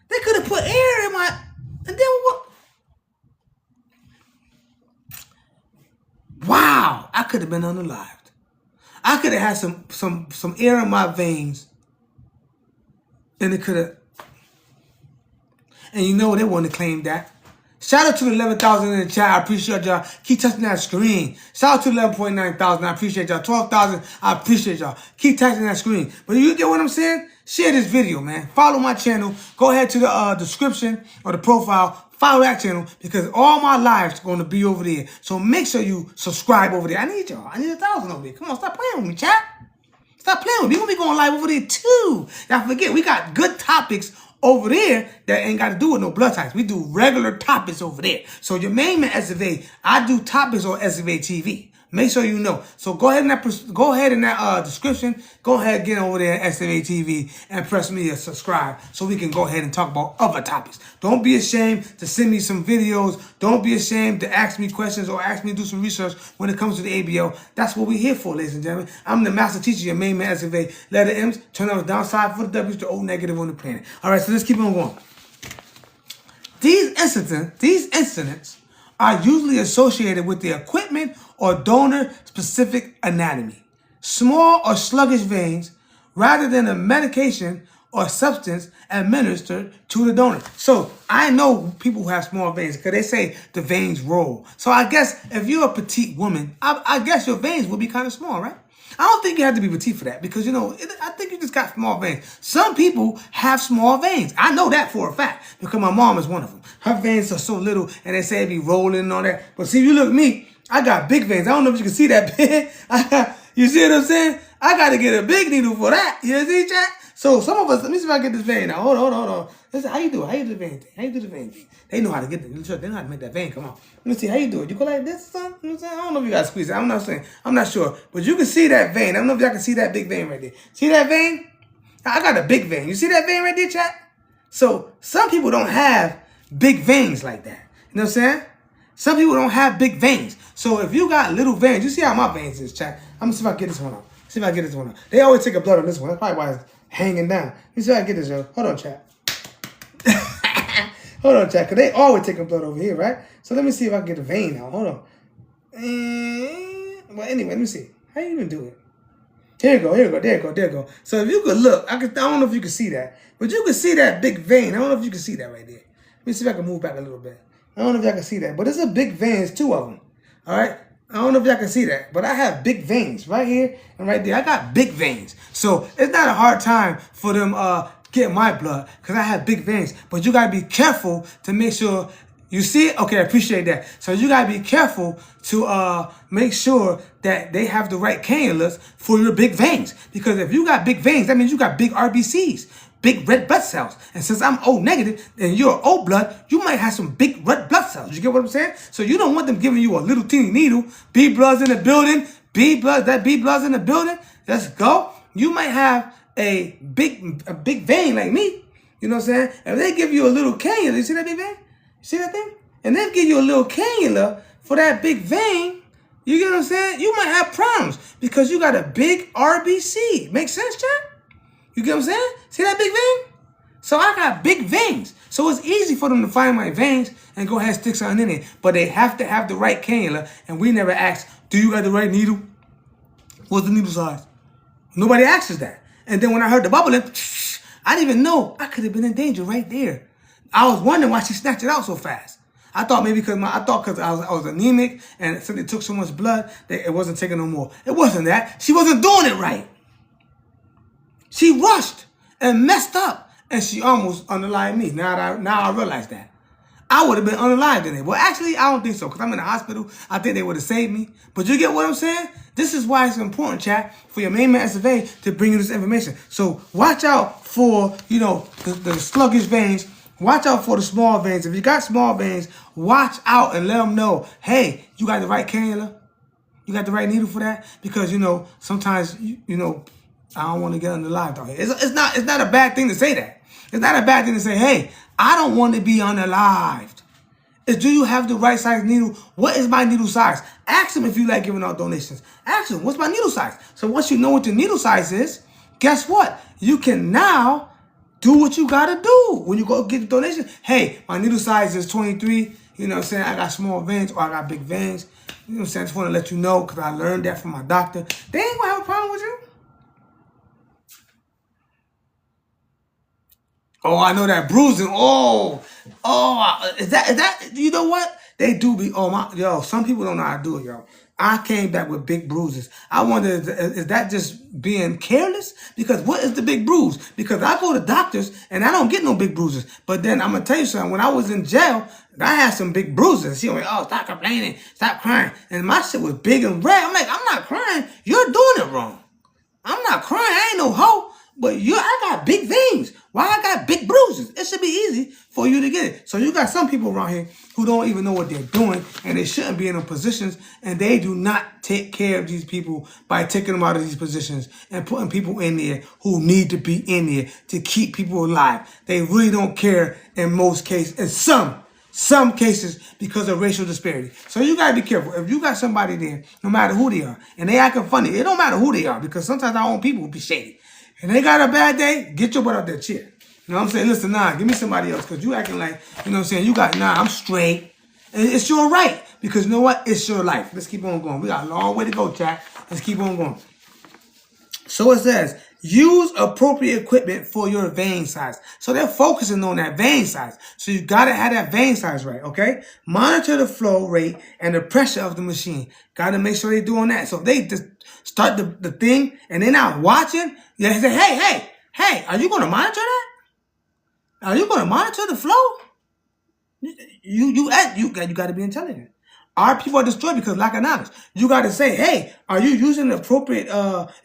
They could have put air in my, and then what? Wow, I could have been unalived. I could have had some air in my veins, and it could have. And you know they wouldn't have claimed that. Shout out to the 11,000 in the chat. I appreciate y'all. Keep touching that screen. Shout out to 11.9 thousand. I appreciate y'all. 12,000. I appreciate y'all. Keep touching that screen. But you get what I'm saying? Share this video, man. Follow my channel. Go ahead to the description or the profile. Follow that channel, because all my lives are going to be over there. So make sure you subscribe over there. I need y'all. I need 1,000 over there. Come on, stop playing with me, chat. Stop playing with me. We're going to be going live over there too. Now forget, we got good topics over there that ain't got to do with no blood types. We do regular topics over there. So your main man SFA, I do topics on SFA TV. Make sure you know. So go ahead in that description. Go ahead, get over there at SFA TV and press me to subscribe so we can go ahead and talk about other topics. Don't be ashamed to send me some videos. Don't be ashamed to ask me questions or ask me to do some research when it comes to the ABO. That's what we're here for, ladies and gentlemen. I'm the master teacher, your main man SFA. Letter M's, turn on the downside for the W's, the O negative on the planet. All right, so let's keep on going. These incidents are usually associated with the equipment or donor-specific anatomy, small or sluggish veins, rather than a medication or substance administered to the donor. So I know people who have small veins because they say the veins roll. So I guess if you're a petite woman, I guess your veins will be kind of small, right? I don't think you have to be petite for that, because, you know, I think you just got small veins. Some people have small veins. I know that for a fact, because my mom is one of them. Her veins are so little, and they say it be rolling and all that. But see, you look at me, I got big veins. I don't know if you can see that big. You see what I'm saying? I got to get a big needle for that. You see, chat? So some of us, let me see if I get this vein now. Hold on. Listen, how you do it? How you do the vein thing? How you do the vein thing? They know how to get it. They know how to make that vein come on. Let me see. How you do it? You go like this, son? You know what I'm saying? I don't know if you got to squeeze it. I'm not sure. But you can see that vein. I don't know if y'all can see that big vein right there. See that vein? I got a big vein. You see that vein right there, chat? So some people don't have big veins like that. You know what I'm saying? Some people don't have big veins. So if you got little veins, you see how my veins is, chat? I'm going to see if I can get this one out. See if I can get this one out. They always take a blood on this one. That's probably why it's hanging down. Let me see if I can get this, yo. Hold on, chat. Hold on, chat, because they always take a blood over here, right? So let me see if I can get a vein out. Hold on. Well, anyway, let me see. How you even do it? Here you go. There you go. So if you could look, I don't know if you can see that, but you can see that big vein. I don't know if you can see that right there. Let me see if I can move back a little bit. I don't know if y'all can see that, but it's a big vein. It's two of them. All right? I don't know if y'all can see that, but I have big veins right here and right there. I got big veins. So it's not a hard time for them get my blood because I have big veins. But you got to be careful to make sure you see it. Okay, I appreciate that. So you got to be careful to make sure that they have the right cannulas for your big veins. Because if you got big veins, that means you got big RBCs, big red blood cells. And since I'm O negative and you're O blood, you might have some big red blood cells. You get what I'm saying? So you don't want them giving you a little teeny needle. B blood's in the building. B blood's in the building. Let's go. You might have a big vein like me. You know what I'm saying? If they give you a little cannula, you see that big vein? You see that thing? And they give you a little cannula for that big vein. You get what I'm saying? You might have problems because you got a big RBC. Make sense, Chad? You get what I'm saying? See that big vein? So I got big veins. So it's easy for them to find my veins and go ahead and stick something in it. But they have to have the right cannula. And we never ask, do you got the right needle? What's the needle size? Nobody asks that. And then when I heard the bubbling, I didn't even know I could have been in danger right there. I was wondering why she snatched it out so fast. I thought maybe because I was anemic and since it took so much blood that it wasn't taking no more. It wasn't that. She wasn't doing it right. She rushed and messed up, and she almost unalived me. Now I realize that. I would have been unalived in it. Well, actually, I don't think so, because I'm in the hospital. I think they would have saved me. But you get what I'm saying? This is why it's important, chat, for your main man SFA to bring you this information. So watch out for, the sluggish veins. Watch out for the small veins. If you got small veins, watch out and let them know, hey, you got the right cannula? You got the right needle for that? Because, sometimes, I don't want to get unalived out here. It's not a bad thing to say that. It's not a bad thing to say, hey, I don't want to be unalived. It's, do you have the right size needle? What is my needle size? Ask them if you like giving out donations. Ask them, what's my needle size? So once you know what your needle size is, guess what? You can now do what you got to do when you go get the donation. Hey, my needle size is 23. You know what I'm saying? I got small veins or I got big veins. You know what I'm saying? I just want to let you know because I learned that from my doctor. They ain't going to have a problem with you. Oh, I know that bruising. Is that, you know what? They do be, some people don't know how to do it, yo. I came back with big bruises. I wonder, is that just being careless? Because what is the big bruise? Because I go to doctors and I don't get no big bruises. But then I'm going to tell you something. When I was in jail, I had some big bruises. She went, stop complaining, stop crying. And my shit was big and red. I'm like, I'm not crying. You're doing it wrong. I'm not crying. I ain't no hoe. But I got big veins. Why I got big bruises? It should be easy for you to get it. So you got some people around here who don't even know what they're doing, and they shouldn't be in those positions, and they do not take care of these people by taking them out of these positions and putting people in there who need to be in there to keep people alive. They really don't care in most cases, in some cases, because of racial disparity. So you gotta be careful. If you got somebody there, no matter who they are, and they acting funny, it don't matter who they are, because sometimes our own people will be shady. And they got a bad day, get your butt out that chair. You know what I'm saying? Listen, give me somebody else, because you acting like, you know what I'm saying, I'm straight. And it's your right, because you know what? It's your life. Let's keep on going. We got a long way to go, chat. Let's keep on going. So it says, use appropriate equipment for your vein size. So they're focusing on that vein size. So you got to have that vein size right, okay? Monitor the flow rate and the pressure of the machine. Got to make sure they're doing that. So if they just start the thing and they're not watching, they say, hey, are you going to monitor that? Are you going to monitor the flow? You got to be intelligent. Our people are destroyed because of lack of knowledge. You got to say, hey, are you using the appropriate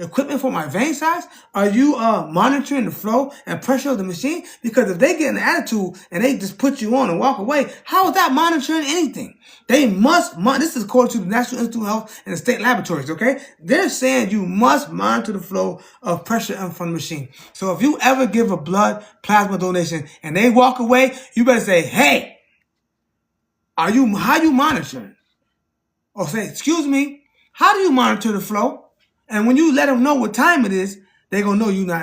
equipment for my vein size? Are you monitoring the flow and pressure of the machine? Because if they get an attitude and they just put you on and walk away, how is that monitoring anything? They must, this is according to the National Institute of Health and the state laboratories, okay? They're saying you must monitor the flow of pressure from the machine. So if you ever give a blood plasma donation and they walk away, you better say, hey, how you monitoring? Or say, excuse me, how do you monitor the flow? And when you let them know what time it is, they're going to know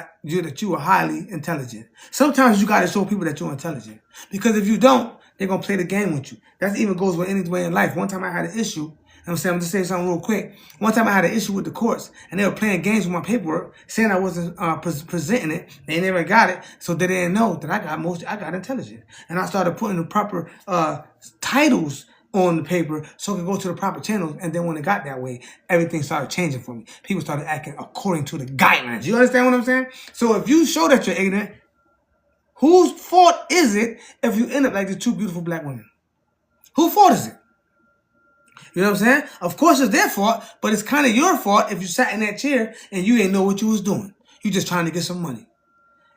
that you are highly intelligent. Sometimes you got to show people that you're intelligent. Because if you don't, they're going to play the game with you. That even goes with any way in life. One time I had an issue. I'm just saying something real quick. One time I had an issue with the courts, and they were playing games with my paperwork, saying I wasn't presenting it. They never got it, so they didn't know that I got intelligent. And I started putting the proper titles on the paper so it could go to the proper channels. And then when it got that way, everything started changing for me. People started acting according to the guidelines. You understand what I'm saying? So if you show that you're ignorant, Whose fault is it if you end up like the two beautiful black women? Whose fault is it? You know what I'm saying? Of course it's their fault, but it's kind of your fault if you sat in that chair and you ain't know what you was doing. You just trying to get some money.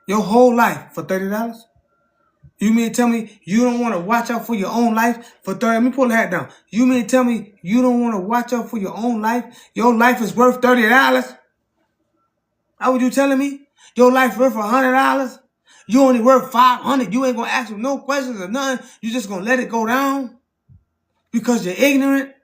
Your whole life for $30? You mean to tell me you don't want to watch out for your own life for 30? Let me pull the hat down. You mean to tell me you don't want to watch out for your own life? Your life is worth $30? How would you telling me? Your life worth $100? You only worth $500. You ain't gonna ask me no questions or nothing. You just gonna let it go down because you're ignorant.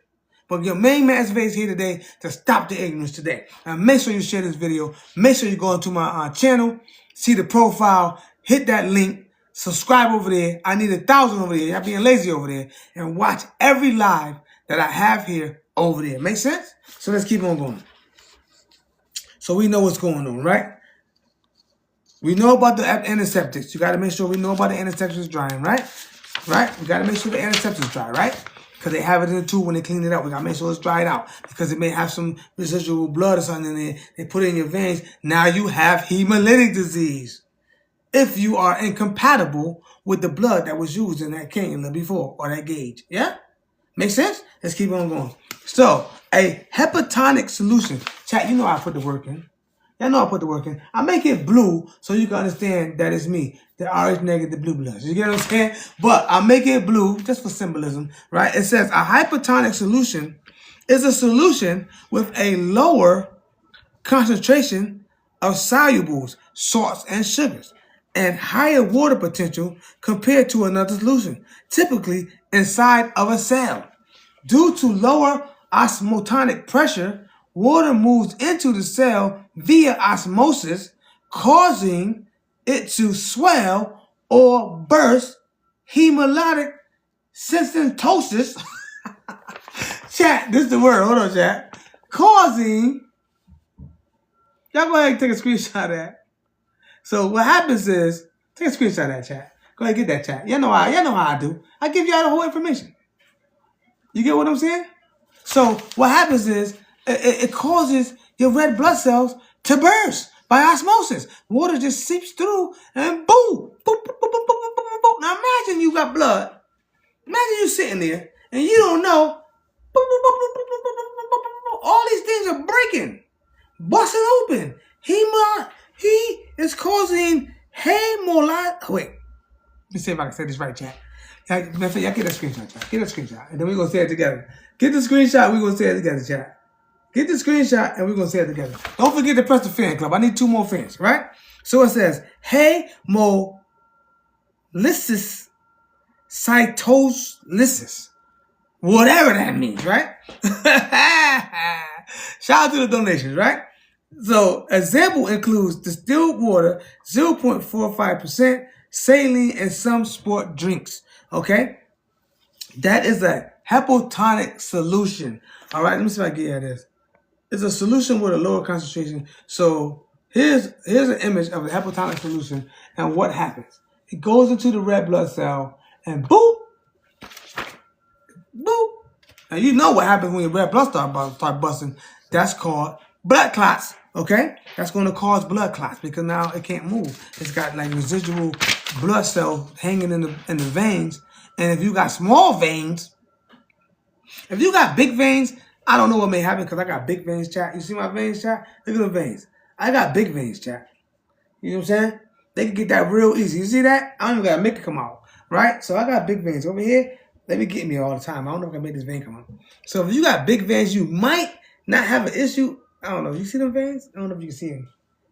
But your main message is here today to stop the ignorance today. And make sure you share this video. Make sure you go into my channel, see the profile, hit that link, subscribe over there. I need 1,000 over there. Y'all being lazy over there. And watch every live that I have here over there. Make sense? So let's keep on going. So we know what's going on, right? We know about the antiseptics. You got to make sure we know about the antiseptics drying, right? Right? We got to make sure the antiseptics dry, right? Because they have it in the tube when they clean it up. We got to make sure it's dried out. Because it may have some residual blood or something in there. They put it in your veins. Now you have hemolytic disease. If you are incompatible with the blood that was used in that cannula before or that gauge. Yeah? Make sense? Let's keep on going. So, a hepatonic solution. Chat, you know I put the work in. Y'all know I put the work in. I make it blue so you can understand that it's me. The RH negative blue blood. You get what I'm saying? But I make it blue just for symbolism, right? It says a hypertonic solution is a solution with a lower concentration of solubles, salts, and sugars, and higher water potential compared to another solution, typically inside of a cell. Due to lower osmotic pressure, water moves into the cell via osmosis, causing it to swell or burst. Hemolytic syncytosis. Chat, this is the word. Hold on, chat. Causing. Y'all go ahead and take a screenshot of that. So what happens is, take a screenshot of that, chat. Go ahead and get that, chat. Y'all know how I do. I give y'all the whole information. You get what I'm saying? So what happens is, it causes your red blood cells to burst by osmosis. Water just seeps through and boom, boom, boom, boom, boom, boom, boom, boom, boom. Now imagine you got blood. Imagine you sitting there and you don't know. Boom, boom, boom, boom, boom, boom, boom, boom, boom, boom. All these things are breaking, busting open. He is causing hemolytic. Wait, let me see if I can say this right, chat. Y'all get that screenshot, chat. Get that screenshot, and then we're gonna say it together. Get the screenshot. We're gonna say it together, chat. Get the screenshot and we're going to say it together. Don't forget to press the fan club. I need 2 more fans, right? So it says, hemolysis cytolysis. Whatever that means, right? Shout out to the donations, right? So example includes distilled water, 0.45%, saline, and some sport drinks, okay? That is a hepatonic solution. All right, let me see if I can get at this. It's a solution with a lower concentration. So here's an image of a hepatonic solution and what happens. It goes into the red blood cell and boop, boop. And you know what happens when your red blood start busting. That's called blood clots, okay? That's going to cause blood clots because now it can't move. It's got like residual blood cells hanging in the veins. And if you got small veins, if you got big veins, I don't know what may happen because I got big veins, chat. You see my veins, chat? Look at the veins. I got big veins, chat. You know what I'm saying? They can get that real easy. You see that? I don't even got to make it come out, right? So I got big veins. Over here, they be getting me all the time. I don't know if I can make this vein come out. So if you got big veins, you might not have an issue. I don't know. You see them veins? I don't know if you can see them.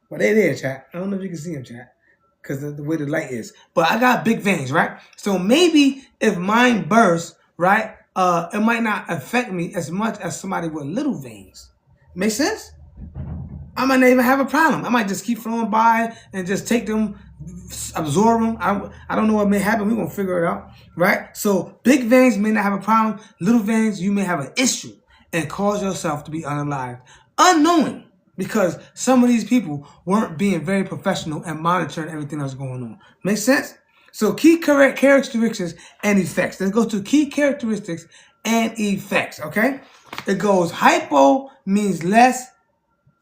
But they're there, chat. I don't know if you can see them, chat, because of the way the light is. But I got big veins, right? So maybe if mine bursts, right, it might not affect me as much as somebody with little veins. Make sense? I might not even have a problem. I might just keep flowing by and just take them, absorb them. I don't know what may happen. We're going to figure it out, right? So big veins may not have a problem. Little veins, you may have an issue and cause yourself to be unalived. Unknowing, because some of these people weren't being very professional and monitoring everything that's going on. Make sense? So key characteristics and effects. Let's go to key characteristics and effects, okay? It goes hypo means less,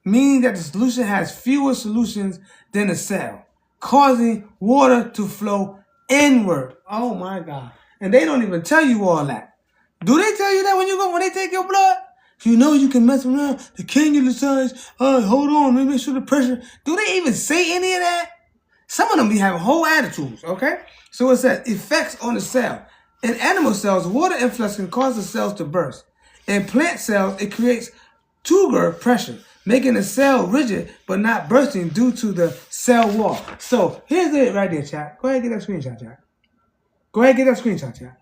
meaning that the solution has fewer solutions than a cell. causing water to flow inward. Oh my God. And they don't even tell you all that. Do they tell you that when they take your blood? You know you can mess around, the cannula size, hold on, let me make sure the pressure. Do they even say any of that? Some of them be having whole attitudes, okay? So it says effects on the cell. In animal cells, water influx can cause the cells to burst. In plant cells, it creates Turgor pressure, making the cell rigid but not bursting due to the cell wall. So here's it right there, chat. Go ahead and get that screenshot, chat. Go ahead and get that screenshot, chat.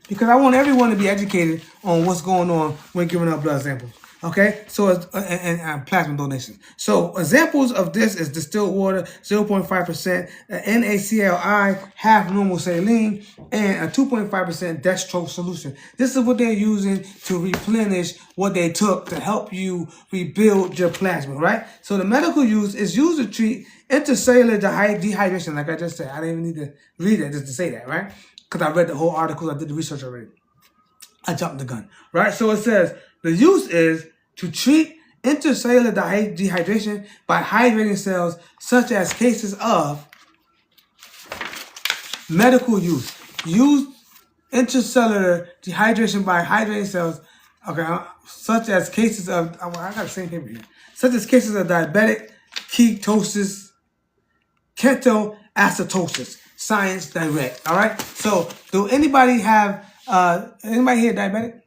Because I want everyone to be educated on what's going on when giving up blood samples. Okay, so it's, and plasma donations. So examples of this is distilled water, 0.5%, NaClI, half normal saline, and a 2.5% dextrose solution. This is what they're using to replenish what they took to help you rebuild your plasma, right? So the medical use is used to treat intercellular dehydration, like I just said. I didn't even need to read it just to say that, right? Because I read the whole article, I did the research already. I jumped the gun, right? So it says the use is to treat intercellular dehydration by hydrating cells, such as cases of medical use. Use intercellular dehydration by hydrating cells, okay, such as cases of, I got the same paper here, such as cases of diabetic ketosis, ketoacidosis. Science Direct. All right. So, do anybody have anybody here diabetic?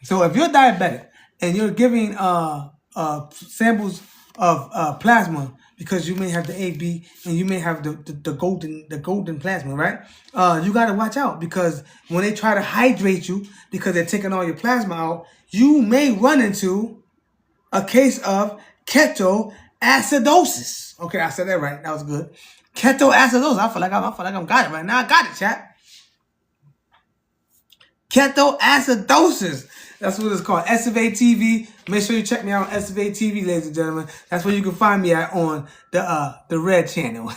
So, if you're diabetic and you're giving samples of plasma because you may have the AB and you may have the golden plasma, right? You got to watch out because when they try to hydrate you because they're taking all your plasma out, you may run into a case of ketoacidosis. Okay, I said that right. That was good. Ketoacidosis. I feel like I'm got it right now. I got it, chat. Ketoacidosis. That's what it's called. SFA TV. Make sure you check me out on SFA TV, ladies and gentlemen. That's where you can find me at on the red channel.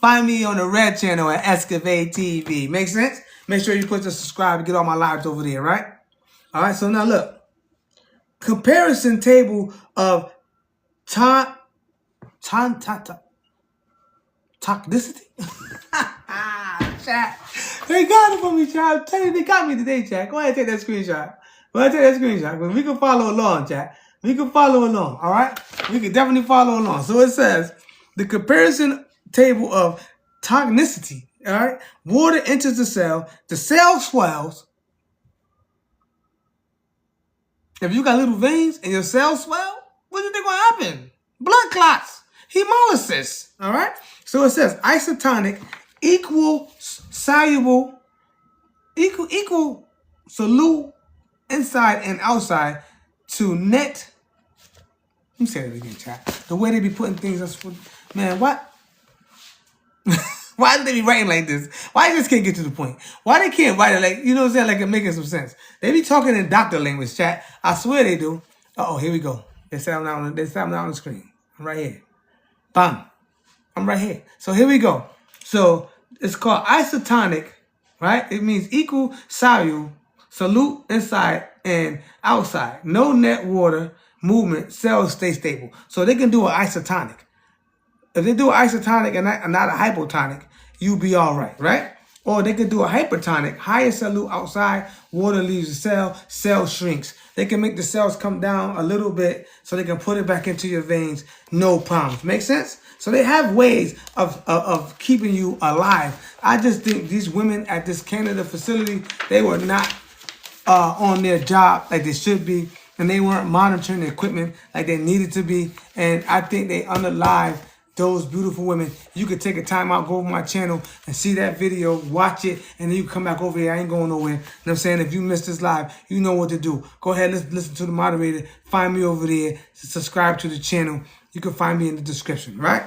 Find me on the red channel at SFA TV. Make sense? Make sure you put the subscribe and get all my lives over there, right? All right. So now look. Comparison table of toxicity. Chat. They got it for me, chat. I'm telling you, they got me today, chat. Go ahead and take that screenshot. Go ahead and take that screenshot. We can follow along, chat. We can follow along, all right? We can definitely follow along. So it says, the comparison table of toxicity, all right? Water enters the cell swells. If you got little veins and your cells swell, what do you think will happen? Blood clots, hemolysis, all right? So it says isotonic, equal solute inside and outside to net. Let me say that again, chat. The way they be putting things, man, what? Why do they be writing like this? Why they just can't get to the point? Why they can't write it like, you know what I'm saying, like it making some sense? They be talking in doctor language, chat. I swear they do. Uh-oh, here we go. They say I'm not on the screen. I'm right here. Bam. I'm right here. So here we go. So it's called isotonic, right? It means equal solute inside and outside. No net water movement, cells stay stable. So they can do an isotonic. If they do an isotonic and not a hypotonic, you'll be all right, right? Or they could do a hypertonic, higher solute outside, water leaves the cell shrinks. They can make the cells come down a little bit so they can put it back into your veins, no problems. Make sense? So they have ways of keeping you alive. I just think these women at this Canada facility, they were not on their job like they should be, and they weren't monitoring the equipment like they needed to be, and I think they unalive those beautiful women. You could take a time out, go over my channel and see that video, watch it, and then you come back over here. I ain't going nowhere. You know what I'm saying? If you missed this live, you know what to do. Go ahead, listen to the moderator. Find me over there. Subscribe to the channel. You can find me in the description, right?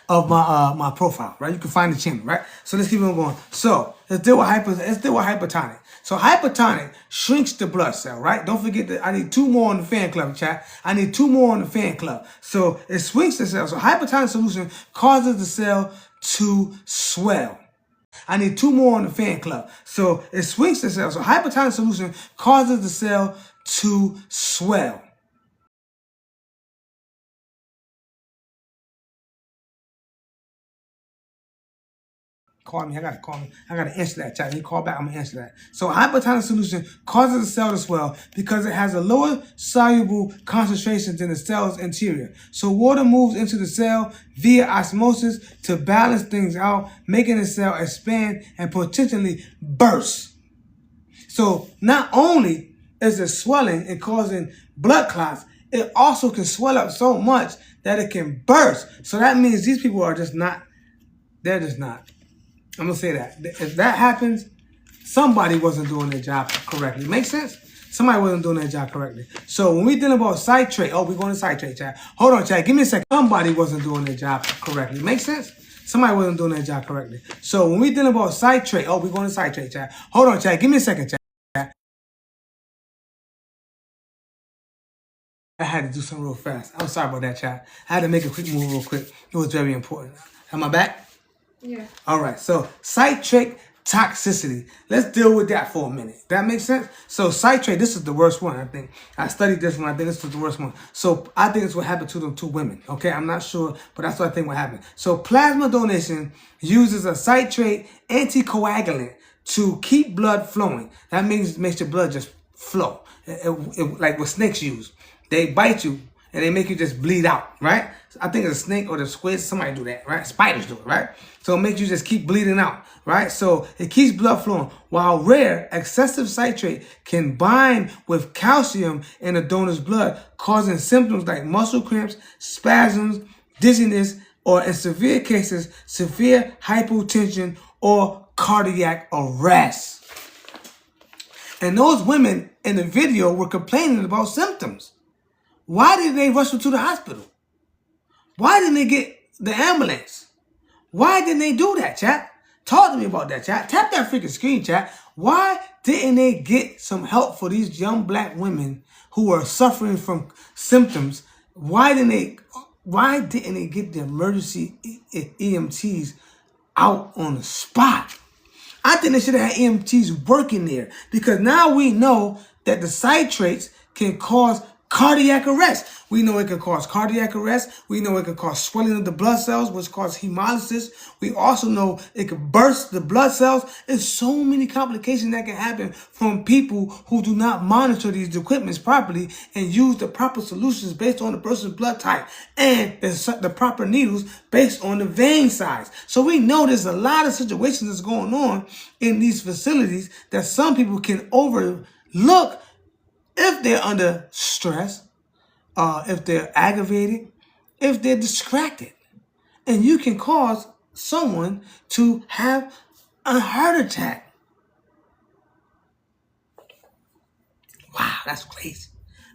Of my profile, right? You can find the channel, right? So let's keep on going. So let's deal with hypertonic. So hypertonic shrinks the blood cell, right? Don't forget that I need 2 more on the fan club, chat. I need 2 more on the fan club. So it shrinks the cell. So hypertonic solution causes the cell to swell. I need 2 more on the fan club. So it shrinks the cell. So hypertonic solution causes the cell to swell. Call me. I gotta call me. I gotta answer that chat. He call back. I'm gonna answer that. So hypertonic solution causes the cell to swell because it has a lower soluble concentration than the cell's interior. So water moves into the cell via osmosis to balance things out, making the cell expand and potentially burst. So not only is it swelling and causing blood clots, it also can swell up so much that it can burst. So that means these people are just not, they're just not. I'm going to say that. If that happens, somebody wasn't doing their job correctly. Make sense? Somebody wasn't doing their job correctly. So when we dealing about citrate, we're going to citrate, chat. Hold on, chat. Give me a second. Somebody wasn't doing their job correctly. Make sense? Somebody wasn't doing their job correctly. So when we dealing about citrate, we're going to citrate, chat. Hold on, chat. Give me a second, chat. I had to do something real fast. I'm sorry about that, chat. I had to make a quick move real quick. It was very important. Am I back? Yeah. All right. So citrate toxicity. Let's deal with that for a minute. That makes sense? So citrate, this is the worst one, I think. I studied this one. I think this was the worst one. So I think it's what happened to them two women. Okay, I'm not sure, but that's what I think what happened. So plasma donation uses a citrate anticoagulant to keep blood flowing. That means it makes your blood just flow. Like what snakes use. They bite you and they make you just bleed out, right? I think it's a snake or the squid, somebody do that, right? Spiders do it, right? So it makes you just keep bleeding out, right? So it keeps blood flowing. While rare, excessive citrate can bind with calcium in the donor's blood, causing symptoms like muscle cramps, spasms, dizziness, or in severe cases, severe hypotension or cardiac arrest. And those women in the video were complaining about symptoms. Why didn't they rush them to the hospital? Why didn't they get the ambulance? Why didn't they do that, chat? Talk to me about that, chat. Tap that freaking screen, chat. Why didn't they get some help for these young black women who are suffering from symptoms? Why didn't they get the emergency EMTs out on the spot? I think they should have had EMTs working there because now we know that the citrates can cause cardiac arrest. We know it can cause cardiac arrest. We know it can cause swelling of the blood cells, which cause hemolysis. We also know it can burst the blood cells. There's so many complications that can happen from people who do not monitor these equipments properly and use the proper solutions based on the person's blood type and the proper needles based on the vein size. So we know there's a lot of situations that's going on in these facilities that some people can overlook if they're under stress, if they're aggravated, if they're distracted. And you can cause someone to have a heart attack. Wow, that's crazy.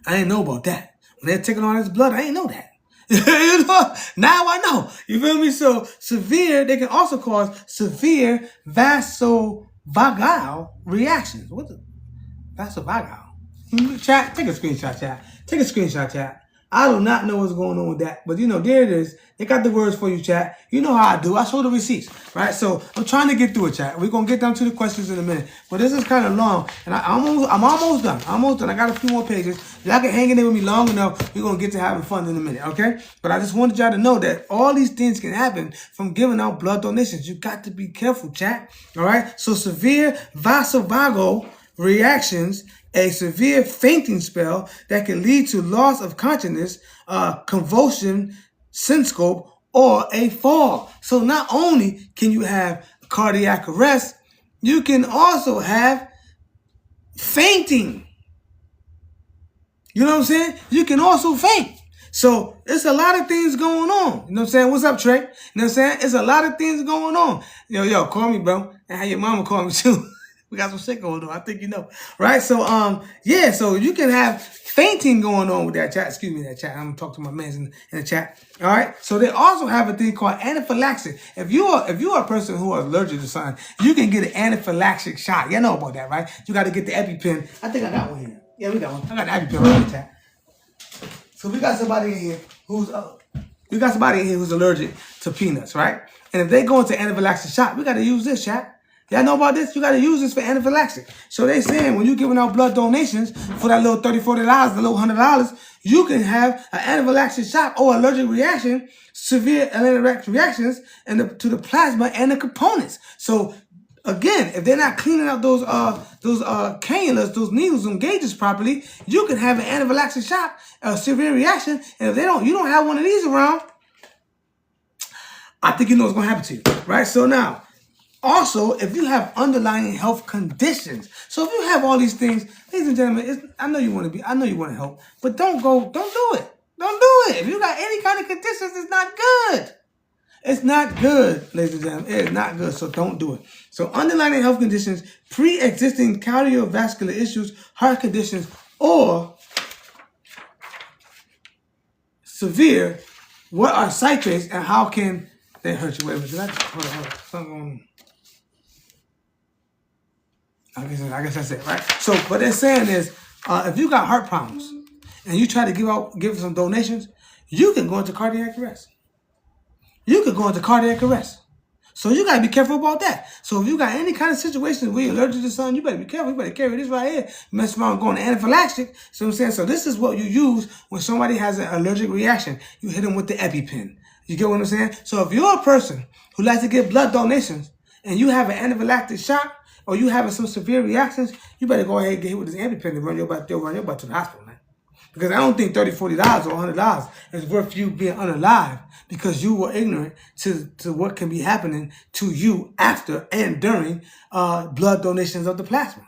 I didn't know about that. When they're taking all this blood, I didn't know that. You know, now I know. You feel me? So they can also cause severe vasovagal reactions. What the? Vasovagal? Chat, take a screenshot, chat. Take a screenshot, chat. I do not know what's going on with that. But, there it is. They got the words for you, chat. You know how I do. I show the receipts, right? So, I'm trying to get through it, chat. We're going to get down to the questions in a minute. But this is kind of long. And I'm almost done. I got a few more pages. Y'all can hang in there with me long enough. We're going to get to having fun in a minute, okay? But I just wanted y'all to know that all these things can happen from giving out blood donations. You got to be careful, chat. All right? So, severe vasovagal reactions, a severe fainting spell that can lead to loss of consciousness, convulsion, syncope, or a fall. So not only can you have cardiac arrest, you can also have fainting. You know what I'm saying? You can also faint. So there's a lot of things going on. You know what I'm saying? What's up, Trey? You know what I'm saying? It's a lot of things going on. Yo, call me, bro. And have your mama call me too. We got some shit going on. I think you know. Right? So, yeah, so you can have fainting going on with that chat. Excuse me, that chat. I'm gonna talk to my man in the chat. All right. So they also have a thing called anaphylaxis. If you are a person who is allergic to something, you can get an anaphylactic shot. You know about that, right? You got to get the EpiPen. I think I got one here. Yeah, we got one. I got the EpiPen right in the chat. So we got somebody in here who's allergic to peanuts, right? And if they go into anaphylaxis shot, we got to use this, chat. Y'all know about this? You got to use this for anaphylaxis. So they saying when you're giving out blood donations for that little $30, $40, the little $100, you can have an anaphylaxis shock or allergic reaction, severe allergic reactions to the plasma and the components. So again, if they're not cleaning out those cannulas, those needles and gauges properly, you can have an anaphylaxis shock, a severe reaction. And if you don't have one of these around, I think you know what's going to happen to you, right? So now, also, if you have underlying health conditions, so if you have all these things, ladies and gentlemen, I know you want to help, but don't do it. Don't do it. If you got any kind of conditions, it's not good. It's not good, ladies and gentlemen. It is not good, so don't do it. So underlying health conditions, pre-existing cardiovascular issues, heart conditions, or severe, what are citrates and how can they hurt you? Wait a minute, did I just, hold on. Something going on. I guess that's it, right? So what they're saying is, if you got heart problems and you try to give some donations, you can go into cardiac arrest. You could go into cardiac arrest. So you gotta be careful about that. So if you got any kind of situation where you're allergic to something, you better be careful. You better carry this right here. Mess around going to anaphylactic. So I'm saying, so this is what you use when somebody has an allergic reaction. You hit them with the EpiPen. You get what I'm saying? So if you're a person who likes to give blood donations and you have an anaphylactic shock, or you having some severe reactions, you better go ahead and get hit with this EpiPen and run your butt to the hospital, man. Because I don't think $30, $40 or $100 is worth you being unalive because you were ignorant to what can be happening to you after and during blood donations of the plasma.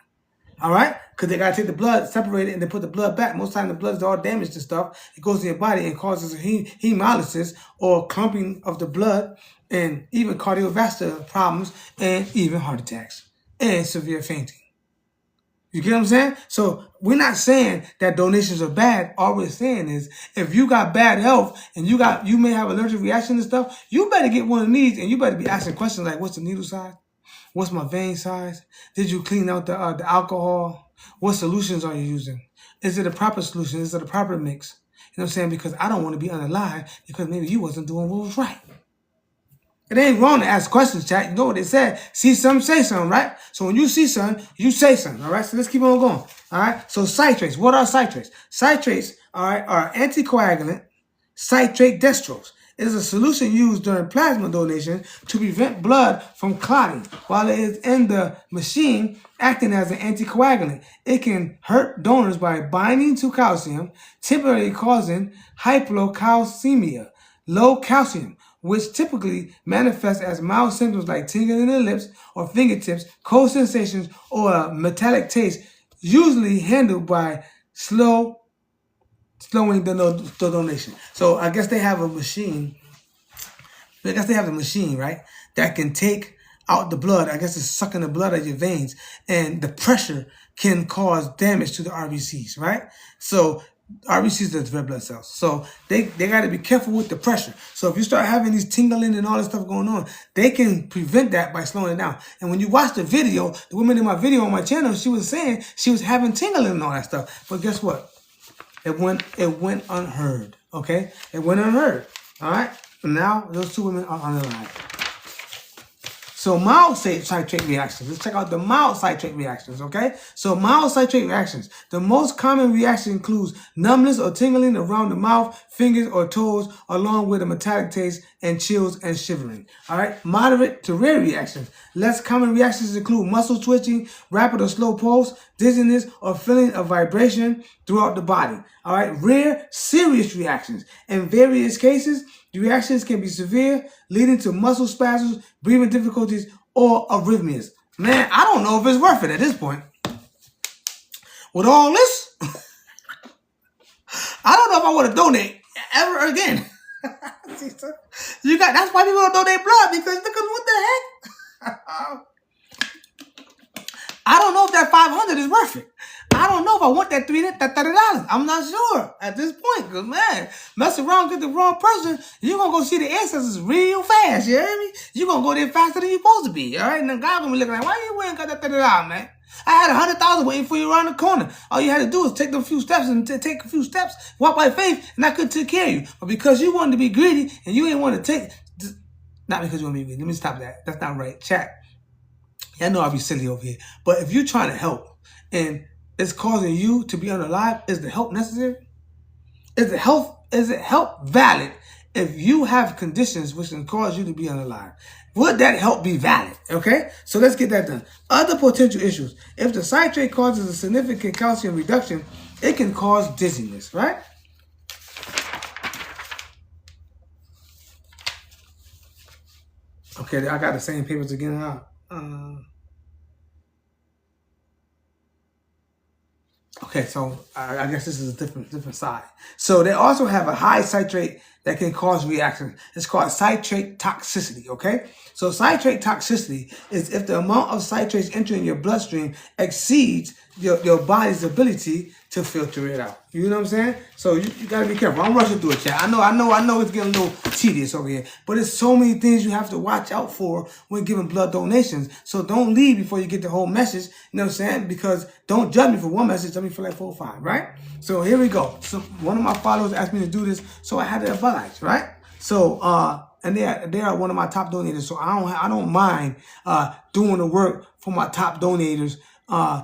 All right? Because they got to take the blood, separate it, and then put the blood back. Most times the blood is all damaged and stuff. It goes in your body and causes hemolysis or clumping of the blood and even cardiovascular problems and even heart attacks and severe fainting. You get what I'm saying? So we're not saying that donations are bad. All we're saying is if you got bad health and you may have allergic reaction and stuff, you better get one of these and you better be asking questions like, what's the needle size? What's my vein size? Did you clean out the alcohol? What solutions are you using? Is it a proper solution? Is it a proper mix? You know what I'm saying? Because I don't want to be unalive because maybe you wasn't doing what was right. It ain't wrong to ask questions, chat. You know what they said. See something, say something, right? So when you see something, you say something, all right? So let's keep on going, all right? So citrates. What are citrates? Citrates, all right, are anticoagulant citrate dextrose. It is a solution used during plasma donation to prevent blood from clotting. While it is in the machine, acting as an anticoagulant, it can hurt donors by binding to calcium, temporarily causing hypocalcemia, low calcium, which typically manifests as mild symptoms like tingling in the lips or fingertips, cold sensations, or a metallic taste, usually handled by slowing the donation. So I guess they have a machine. Right, that can take out the blood. I guess it's sucking the blood out of your veins, and the pressure can cause damage to the RBCs, right? So RBCs are red blood cells. So they got to be careful with the pressure. So if you start having these tingling and all this stuff going on, they can prevent that by slowing it down. And when you watch the video, the woman in my video on my channel, she was saying she was having tingling and all that stuff. But guess what? It went unheard. Okay? It went unheard. All right? But now those two women are unalive. So mild citrate reactions. Let's check out the mild citrate reactions, okay? So mild citrate reactions. The most common reaction includes numbness or tingling around the mouth, fingers, or toes, along with a metallic taste and chills and shivering. All right? Moderate to rare reactions. Less common reactions include muscle twitching, rapid or slow pulse, dizziness, or feeling of vibration throughout the body. All right? Rare, serious reactions. In various cases, the reactions can be severe, leading to muscle spasms, breathing difficulties, or arrhythmias. Man, I don't know if it's worth it at this point. With all this, I don't know if I want to donate ever again. That's why people don't donate blood, because what the heck? I don't know if that $500 is worth it. I don't know if I want that $30. I'm not sure at this point. Because, man, mess around, get the wrong person, you're going to go see the ancestors real fast. You hear me? You're going to go there faster than you're supposed to be. All right? And then God going to be looking like, why you ain't got that $30, man? I had $100,000 waiting for you around the corner. All you had to do is take them few steps and take a few steps, walk by faith, and I could take care of you. But because you wanted to be greedy and you didn't want to take, not because you want to be greedy. Let me stop that. That's not right. Chat. I know I'll be silly over here, but if you're trying to help and it's causing you to be unalive, is the help necessary? Is it help valid if you have conditions which can cause you to be unalive? Would that help be valid? Okay, so let's get that done. Other potential issues. If the citrate causes a significant calcium reduction, it can cause dizziness, right? Okay, I got the same papers again, huh? Okay, so I guess this is a different side. So they also have a high citrate that can cause reactions. It's called citrate toxicity, okay? So citrate toxicity is if the amount of citrates entering your bloodstream exceeds your body's ability to filter it out. You know what I'm saying? So you gotta be careful. I'm rushing through it, chat. I know it's getting a little tedious over here, but there's so many things you have to watch out for when giving blood donations. So don't leave before you get the whole message. You know what I'm saying? Because don't judge me for one message, judge me for like 4 or 5, right? So here we go. So one of my followers asked me to do this, so I had to oblige, right? So and they are one of my top donators, so I don't mind doing the work for my top donators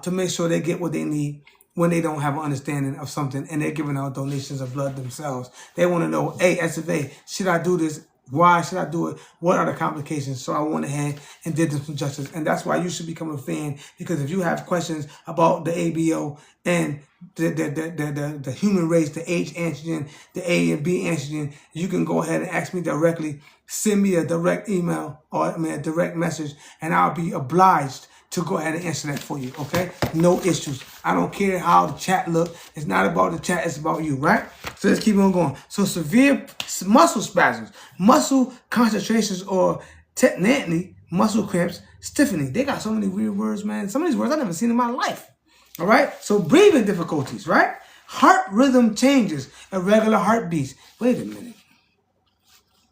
to make sure they get what they need when they don't have an understanding of something and they're giving out donations of blood themselves. They want to know, hey, SFA, should I do this? Why should I do it? What are the complications? So I went ahead and did them some justice. And that's why you should become a fan, because if you have questions about the ABO and the human race, the H antigen, the A and B antigen, you can go ahead and ask me directly. Send me a direct email or a direct message, and I'll be obliged to go ahead and answer that for you, okay? No issues. I don't care how the chat look. It's not about the chat, it's about you, right? So let's keep on going. So severe muscle spasms, muscle concentrations, or technically muscle cramps, stiffening. They got so many weird words, man. Some of these words I've never seen in my life, all right? So breathing difficulties, right? Heart rhythm changes, irregular heartbeats. Wait a minute.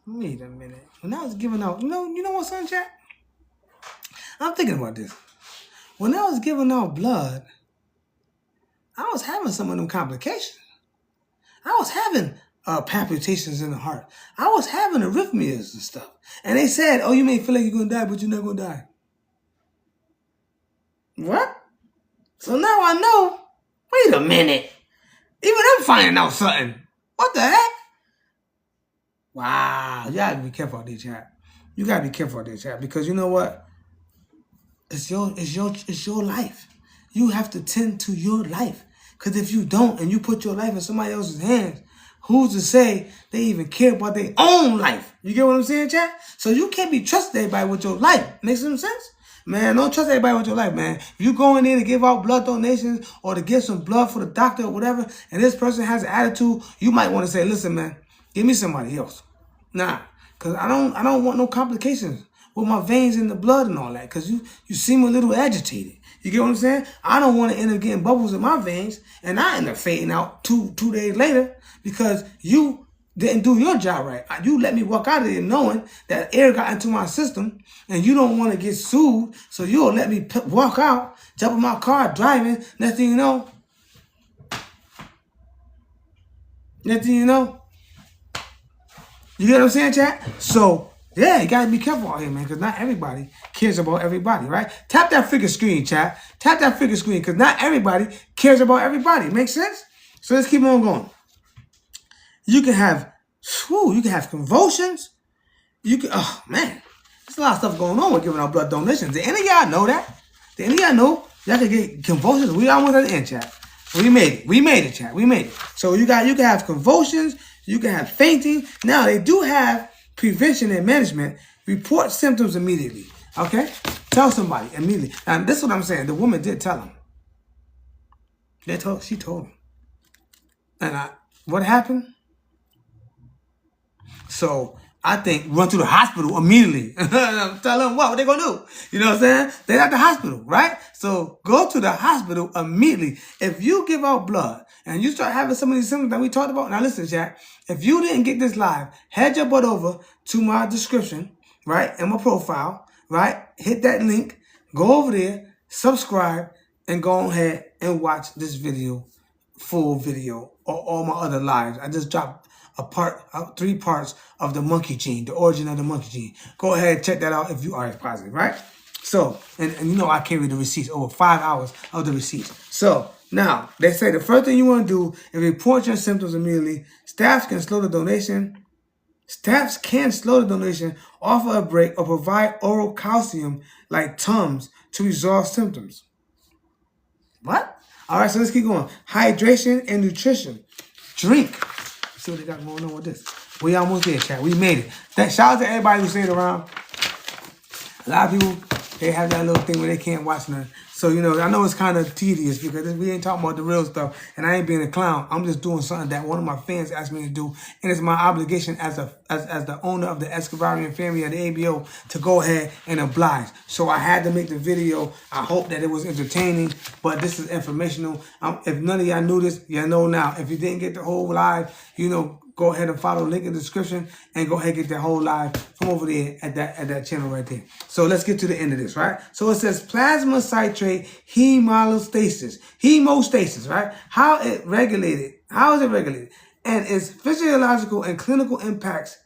When I was giving out, you know what, son, chat? I'm thinking about this. When I was giving out blood, I was having some of them complications. I was having palpitations in the heart. I was having arrhythmias and stuff. And they said, oh, you may feel like you're going to die, but you're not going to die. What? So now I know. Wait a minute. Even I'm finding out something. What the heck? Wow. You got to be careful out there, chat. You got to be careful out there, chat. Because you know what? It's your life. You have to tend to your life. Because if you don't and you put your life in somebody else's hands, who's to say they even care about their own life? You get what I'm saying, chat? So you can't be trusting everybody with your life. Makes some sense? Man, don't trust everybody with your life, man. If you go in there to give out blood donations or to give some blood for the doctor or whatever, and this person has an attitude, you might want to say, listen, man, give me somebody else. Nah, because I don't want no complications with my veins in the blood and all that, because you seem a little agitated. You get what I'm saying? I don't want to end up getting bubbles in my veins and I end up fading out two days later because you didn't do your job right. You let me walk out of there knowing that air got into my system, and you don't want to get sued, so you'll let me walk out, jump in my car, driving. Next thing you know, you get what I'm saying, chat? So, yeah, you got to be careful out here, man, because not everybody cares about everybody, right? Tap that figure screen, chat. Tap that figure screen, because not everybody cares about everybody. Make sense? So let's keep on going. You can have convulsions. Oh, man. There's a lot of stuff going on with giving out blood donations. Did any of y'all know that? Did any of y'all know y'all can get convulsions? We almost at the end, chat. We made it, chat. We made it. So you can have convulsions. You can have fainting. Now, they do have prevention and management. Report symptoms immediately. Okay? Tell somebody immediately. Now, this is what I'm saying. The woman did tell him. She told him. And what happened? So I think run to the hospital immediately. Tell them what they gonna do. You know what I'm saying? They're at the hospital, right? So go to the hospital immediately. If you give out blood and you start having some of these symptoms that we talked about, now listen, chat. If you didn't get this live, head your butt over to my description, right, and my profile, right? Hit that link, go over there, subscribe, and go ahead and watch this video, full video, or all my other lives. I just dropped 3 parts of the monkey gene, the origin of the monkey gene. Go ahead and check that out if you are positive, right? So, and you know I carry the receipts, over 5 hours of the receipts. So, now, they say the first thing you want to do is report your symptoms immediately. Staffs can slow the donation. Staffs can slow the donation, offer a break, or provide oral calcium like Tums to resolve symptoms. What? All right, so let's keep going. Hydration and nutrition. Drink. Let's see what they got going on with this. We almost there, chat. We made it. Shout out to everybody who stayed around. A lot of people, they have that little thing where they can't watch nothing. So, you know, I know it's kind of tedious because we ain't talking about the real stuff, and I ain't being a clown. I'm just doing something that one of my fans asked me to do, and it's my obligation as the owner of the Escovarian family of the ABO to go ahead and oblige. So I had to make the video. I hope that it was entertaining, but this is informational. If none of y'all knew this, y'all know now. If you didn't get the whole live, you know, go ahead and follow the link in the description and go ahead and get that whole live from over there at that channel right there. So let's get to the end of this, right? So it says plasma citrate hemostasis. Hemostasis, right? How is it regulated? And its physiological and clinical impacts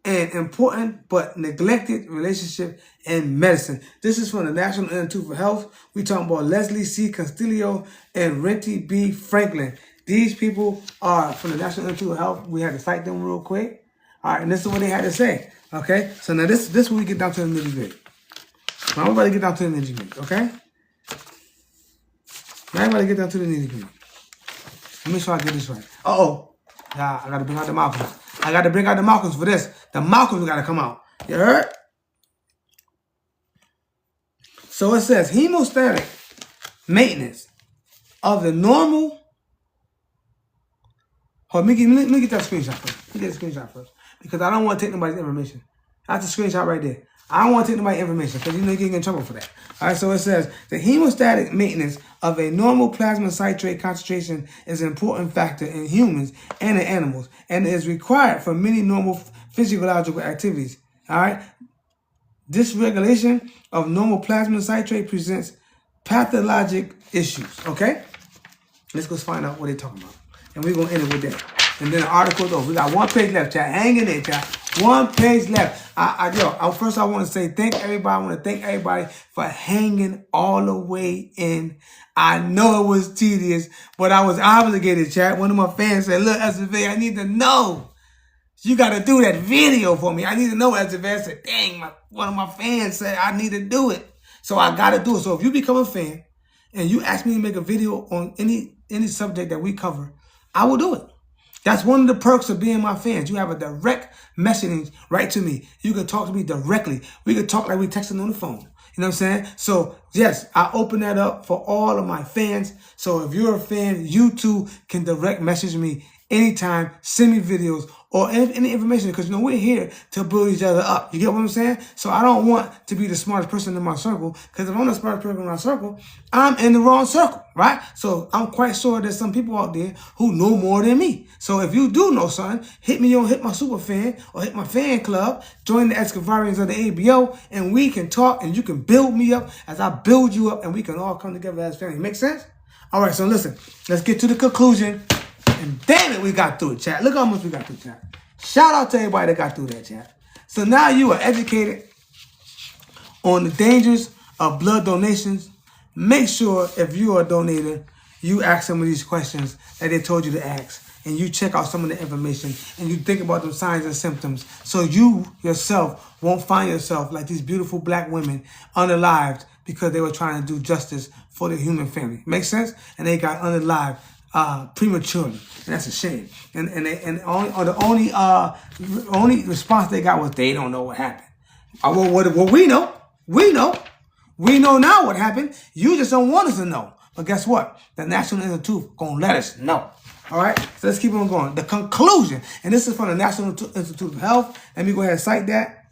an important but neglected relationship in medicine. This is from the National Institute for Health. We talking about Leslie C. Castillo and Renty B. Franklin. These people are from the National Institute of Health. We had to cite them real quick. All right, and this is what they had to say. Okay, so now this is where we get down to the nitty gritty. Now I'm about to get down to the nitty gritty. Okay, now I'm about to get down to the nitty gritty. Let me make sure I get this right. Yeah, I gotta bring out the Malcolms. I gotta bring out the Malcolms for this. The Malcolms gotta come out. You heard? So it says hemostatic maintenance of the normal. Hold on, let me get that screenshot first. Let me get the screenshot first. Because I don't want to take nobody's information. That's the screenshot right there. I don't want to take nobody's information because you know you can get in trouble for that. All right, so it says the hemostatic maintenance of a normal plasma citrate concentration is an important factor in humans and in animals and is required for many normal physiological activities. All right, dysregulation of normal plasma citrate presents pathologic issues. Okay, let's go find out what they're talking about. And we're going to end it with that. And then the article's over. We got 1 page left, chat. Hang in there, chat. 1 page left. First I want to say thank everybody. I want to thank everybody for hanging all the way in. I know it was tedious, but I was obligated, chat. One of my fans said, look, SFA, I need to know. You got to do that video for me. I need to know, SFA. I said, dang, one of my fans said I need to do it. So I got to do it. So if you become a fan and you ask me to make a video on any subject that we cover, I will do it. That's one of the perks of being my fans. You have a direct messaging right to me. You can talk to me directly. We can talk like we texting on the phone. You know what I'm saying? So, yes, I open that up for all of my fans. So if you're a fan, you too can direct message me anytime. Send me videos or any information because, you know, we're here to build each other up. You get what I'm saying? So I don't want to be the smartest person in my circle because if I'm the smartest person in my circle, I'm in the wrong circle, right? So I'm quite sure there's some people out there who know more than me. So if you do know something, hit my super fan or hit my fan club, join the Escovarians of the ABO, and we can talk and you can build me up as I build you up and we can all come together as family. Make sense? All right, so listen, let's get to the conclusion. And damn it, we got through it, chat. Look how much we got through, chat. Shout out to everybody that got through that, chat. So now you are educated on the dangers of blood donations. Make sure if you are a donator, you ask some of these questions that they told you to ask. And you check out some of the information. And you think about the signs and symptoms. So you yourself won't find yourself like these beautiful black women unalived because they were trying to do justice for the human family. Make sense? And they got unalived prematurely, and that's a shame. And the only response they got was they don't know what happened. Well, we know now what happened. You just don't want us to know. But guess what? The National Institute gonna let us know. All right, so let's keep on going. The conclusion, and this is from the National Institute of Health. Let me go ahead and cite that.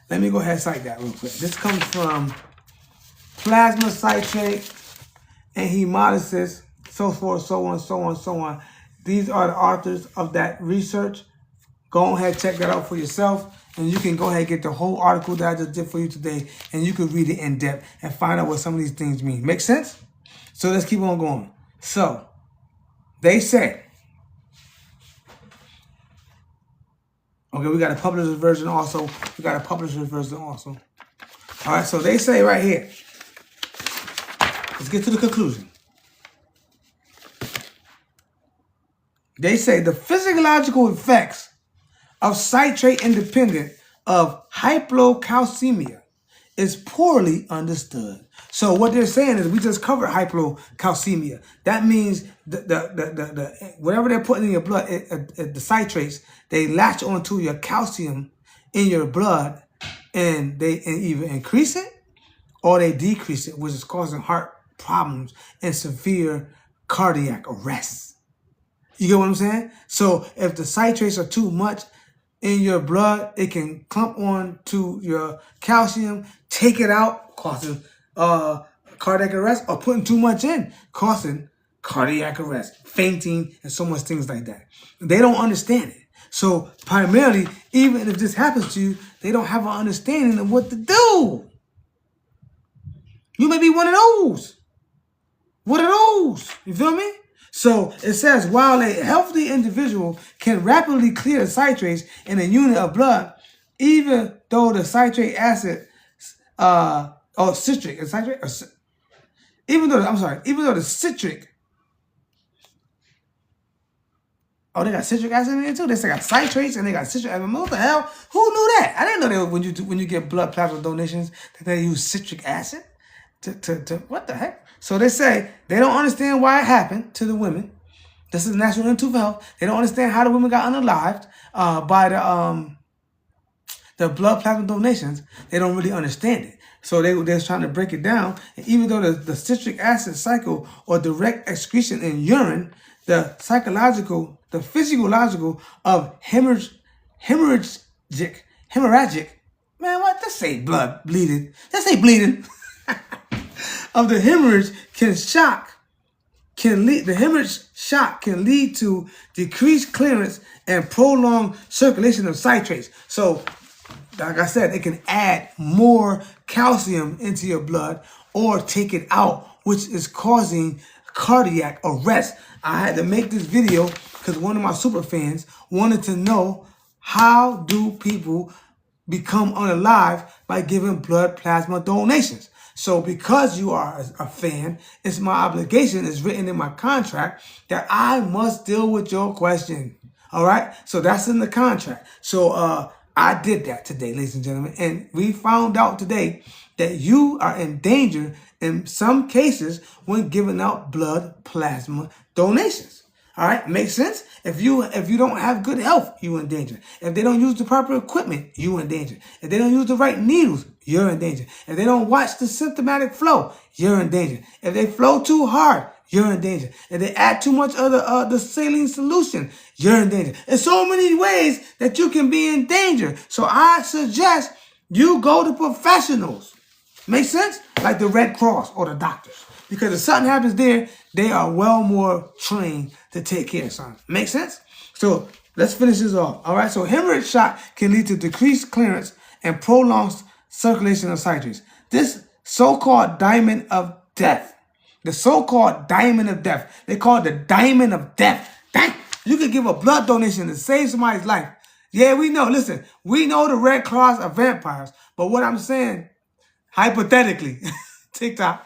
Real quick. This comes from plasma citrate and hemolysis, so forth, so on. These are the authors of that research. Go ahead, check that out for yourself. And you can go ahead and get the whole article that I just did for you today. And you can read it in depth and find out what some of these things mean. Make sense? So let's keep on going. So, they say, okay, we got a publisher's version also. All right, so they say right here. Let's get to the conclusion. They say the physiological effects of citrate independent of hypocalcemia is poorly understood. So what they're saying is we just covered hypocalcemia. That means the whatever they're putting in your blood, the citrates, they latch onto your calcium in your blood, and they either increase it or they decrease it, which is causing heart problems and severe cardiac arrest. You get what I'm saying? So if the citrates are too much in your blood, it can clump on to your calcium, take it out, causing cardiac arrest, or putting too much in, causing cardiac arrest, fainting, and so much things like that. They don't understand it. So primarily, even if this happens to you, they don't have an understanding of what to do. You may be one of those. One of those. You feel me? So it says, while a healthy individual can rapidly clear citrates in a unit of blood, even though the citric acid, even though the citric, they got citric acid in it too. They got citrates and they got citric acid. What the hell? Who knew that? I didn't know that when you get blood plasma donations that they use citric acid to what the heck? So they say they don't understand why it happened to the women. This is National Institute of Health. They don't understand how the women got unalived by the blood plasma donations. They don't really understand it. So they're trying to break it down. And even though the citric acid cycle or direct excretion in urine, the physiological of hemorrhagic, man, what? Let's say blood bleeding. Let's say bleeding. Of the hemorrhage the hemorrhage shock can lead to decreased clearance and prolonged circulation of citrates. So, like I said, it can add more calcium into your blood or take it out, which is causing cardiac arrest. I had to make this video because one of my super fans wanted to know, how do people become unalive by giving blood plasma donations? So because you are a fan, it's my obligation, it's written in my contract, that I must deal with your question. All right? So that's in the contract. So I did that today, ladies and gentlemen. And we found out today that you are in danger in some cases when giving out blood plasma donations. All right, makes sense? If you don't have good health, you're in danger. If they don't use the proper equipment, you're in danger. If they don't use the right needles, you're in danger. If they don't watch the symptomatic flow, you're in danger. If they flow too hard, you're in danger. If they add too much of the saline solution, you're in danger. There's so many ways that you can be in danger. So I suggest you go to professionals. Make sense? Like the Red Cross or the doctors. Because if something happens there, they are well more trained to take care of something. Make sense? So let's finish this off. All right. So hemorrhage shock can lead to decreased clearance and prolonged circulation of citrates. This so-called diamond of death. The so-called diamond of death. They call it the diamond of death. Dang. You could give a blood donation to save somebody's life. Yeah, we know. Listen, we know the Red Cross are vampires. But what I'm saying, hypothetically, TikTok.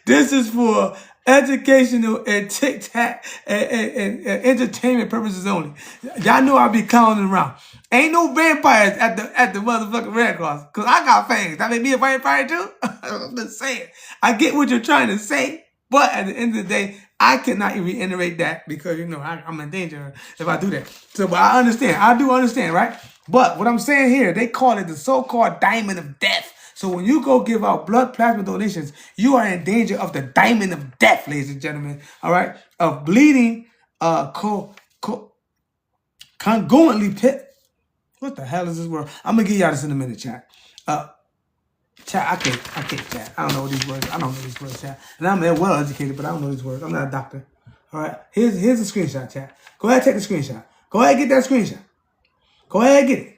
This is for educational and TikTok and entertainment purposes only. Y'all know I be clowning around. Ain't no vampires at the motherfucking Red Cross. Cause I got fangs. That make me a vampire too? I'm just saying. I get what you're trying to say, but at the end of the day, I cannot reiterate that because I'm in danger if I do that. So, but I understand. I do understand, right? But what I'm saying here, they call it the so-called diamond of death. So when you go give out blood plasma donations, you are in danger of the diamond of death, ladies and gentlemen. All right, of bleeding, congruently pit. What the hell is this word? I'm gonna give y'all this in a minute, chat. Chat, I can't chat. I don't know these words. I don't know these words, chat. And I'm well educated, but I don't know these words. I'm not a doctor. All right, here's a screenshot, chat. Go ahead, take the screenshot. Go ahead, get that screenshot. Go ahead, get it.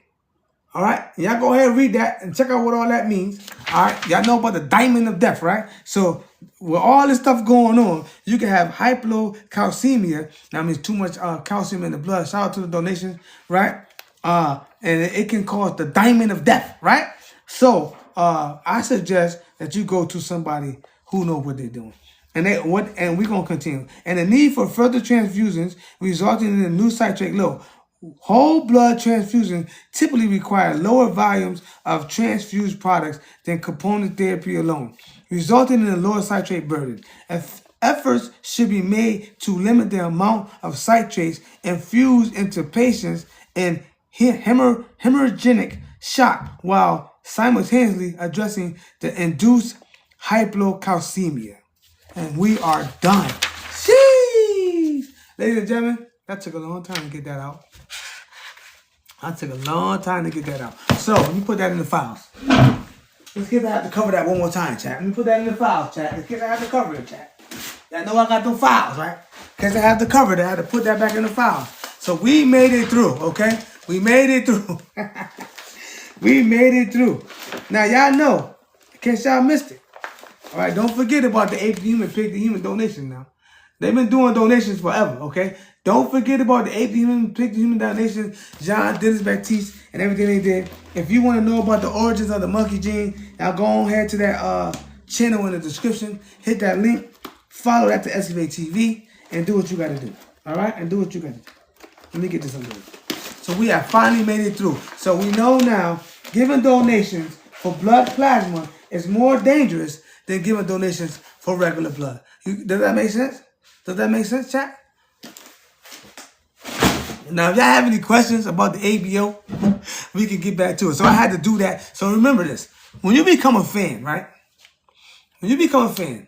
All right, y'all go ahead and read that and check out what all that means. All right, y'all know about the diamond of death, right? So with all this stuff going on, you can have hypocalcemia. That means too much calcium in the blood. Shout out to the donations, right? And it can cause the diamond of death, right? So I suggest that you go to somebody who knows what they're doing. And we're gonna continue. And the need for further transfusions resulting in a new citrate low. Whole blood transfusions typically require lower volumes of transfused products than component therapy alone, resulting in a lower citrate burden. Efforts should be made to limit the amount of citrates infused into patients in hemorrhagic shock while simultaneously addressing the induced hypocalcemia. And we are done. Sheesh! Ladies and gentlemen, that took a long time to get that out. So, let me put that in the files. Let's get that to cover that one more time, chat. Let me put that in the files, chat. Let's get that to cover it, chat. Y'all know I got them files, right? Because I have to cover it. I had to put that back in the files. So we made it through, okay? We made it through. We made it through. Now, y'all know, in case y'all missed it. All right, don't forget about the ape to human, pig to human donation now. They've been doing donations forever, okay? Don't forget about the ape to human, pig to human donations, John, Dennis Baptiste, and everything they did. If you want to know about the origins of the monkey gene, now go on ahead to that channel in the description. Hit that link. Follow that to SFA TV and do what you got to do. All right? And do what you got to do. Let me get this under. So we have finally made it through. So we know now giving donations for blood plasma is more dangerous than giving donations for regular blood. Does that make sense? Does that make sense, chat? Now, if y'all have any questions about the ABO, we can get back to it. So I had to do that. So remember this. When you become a fan, right? When you become a fan,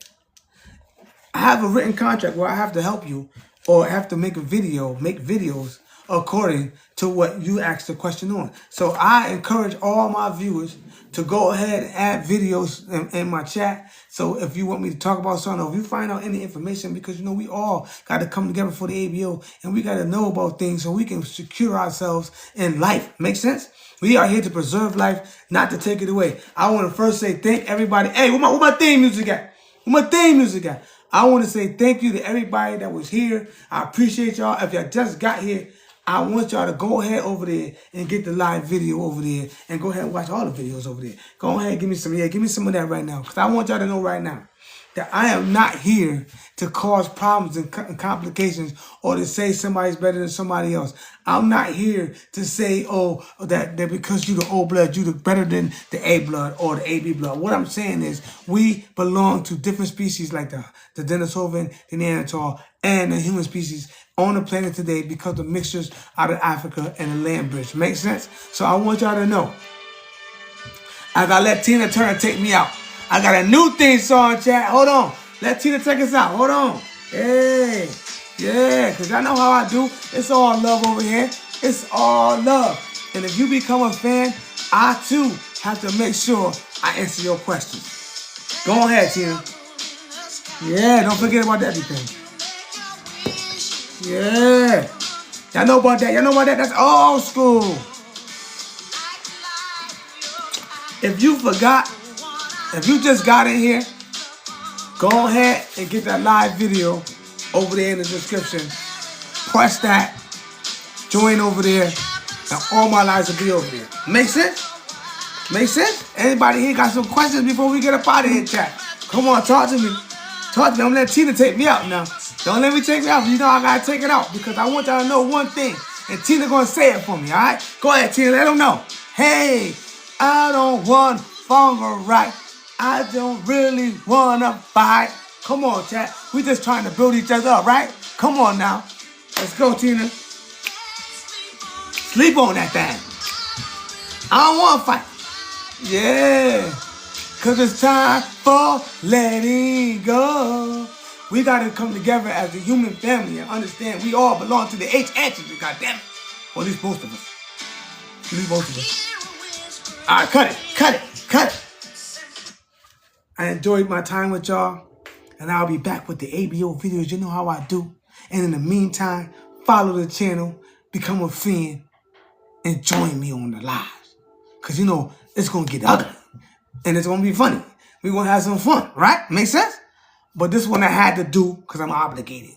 I have a written contract where I have to help you or have to make videos according to what you asked the question on. So I encourage all my viewers to go ahead and add videos in my chat. So if you want me to talk about something, or if you find out any information, because you know we all got to come together for the ABO and we got to know about things so we can secure ourselves in life. Make sense? We are here to preserve life, not to take it away. I want to first say thank everybody. Hey, where my theme music at? Where my theme music at? I want to say thank you to everybody that was here. I appreciate y'all. If y'all just got here, I want y'all to go ahead over there and get the live video over there and go ahead and watch all the videos over there. Go ahead and give me some of that right now. Because I want y'all to know right now that I am not here to cause problems and complications or to say somebody's better than somebody else. I'm not here to say, oh, that because you the O blood, you the better than the A blood or the AB blood. What I'm saying is we belong to different species like the Denisovan, the Neanderthal, and the human species on the planet today because of mixtures out of Africa and the land bridge. Make sense? So I want y'all to know, as I let Tina Turner take me out, I got a new theme song, chat. Hold on. Let Tina take us out. Hold on. Hey. Yeah, because y'all know how I do. It's all love over here. It's all love. And if you become a fan, I too have to make sure I answer your questions. Go ahead, Tina. Yeah, don't forget about everything. Yeah. Y'all know about that. Y'all know about that. That's old school. If you forgot, if you just got in here, go ahead and get that live video over there in the description. Press that. Join over there. And all my lives will be over there. Make sense? Make sense? Anybody here got some questions before we get up out of here, chat? Come on, talk to me. Talk to me. Don't let Tina take me out now. Don't let me take me out. You know I got to take it out because I want y'all to know one thing. And Tina going to say it for me, all right? Go ahead, Tina. Let them know. Hey, I don't want fungal right. I don't really want to fight. Come on, chat. We just trying to build each other up, right? Come on now. Let's go, Tina. Sleep on that thing. I don't want to fight. Yeah. Because it's time for letting go. We got to come together as a human family and understand we all belong to the H antigen, goddammit. Or at least most of us. At least most of us. All right, cut it. Cut it. Cut it. I enjoyed my time with y'all. And I'll be back with the ABO videos. You know how I do. And in the meantime, follow the channel, become a fan, and join me on the lives. Because, you know, it's going to get ugly. And it's going to be funny. We're going to have some fun, right? Make sense? But this one I had to do because I'm obligated.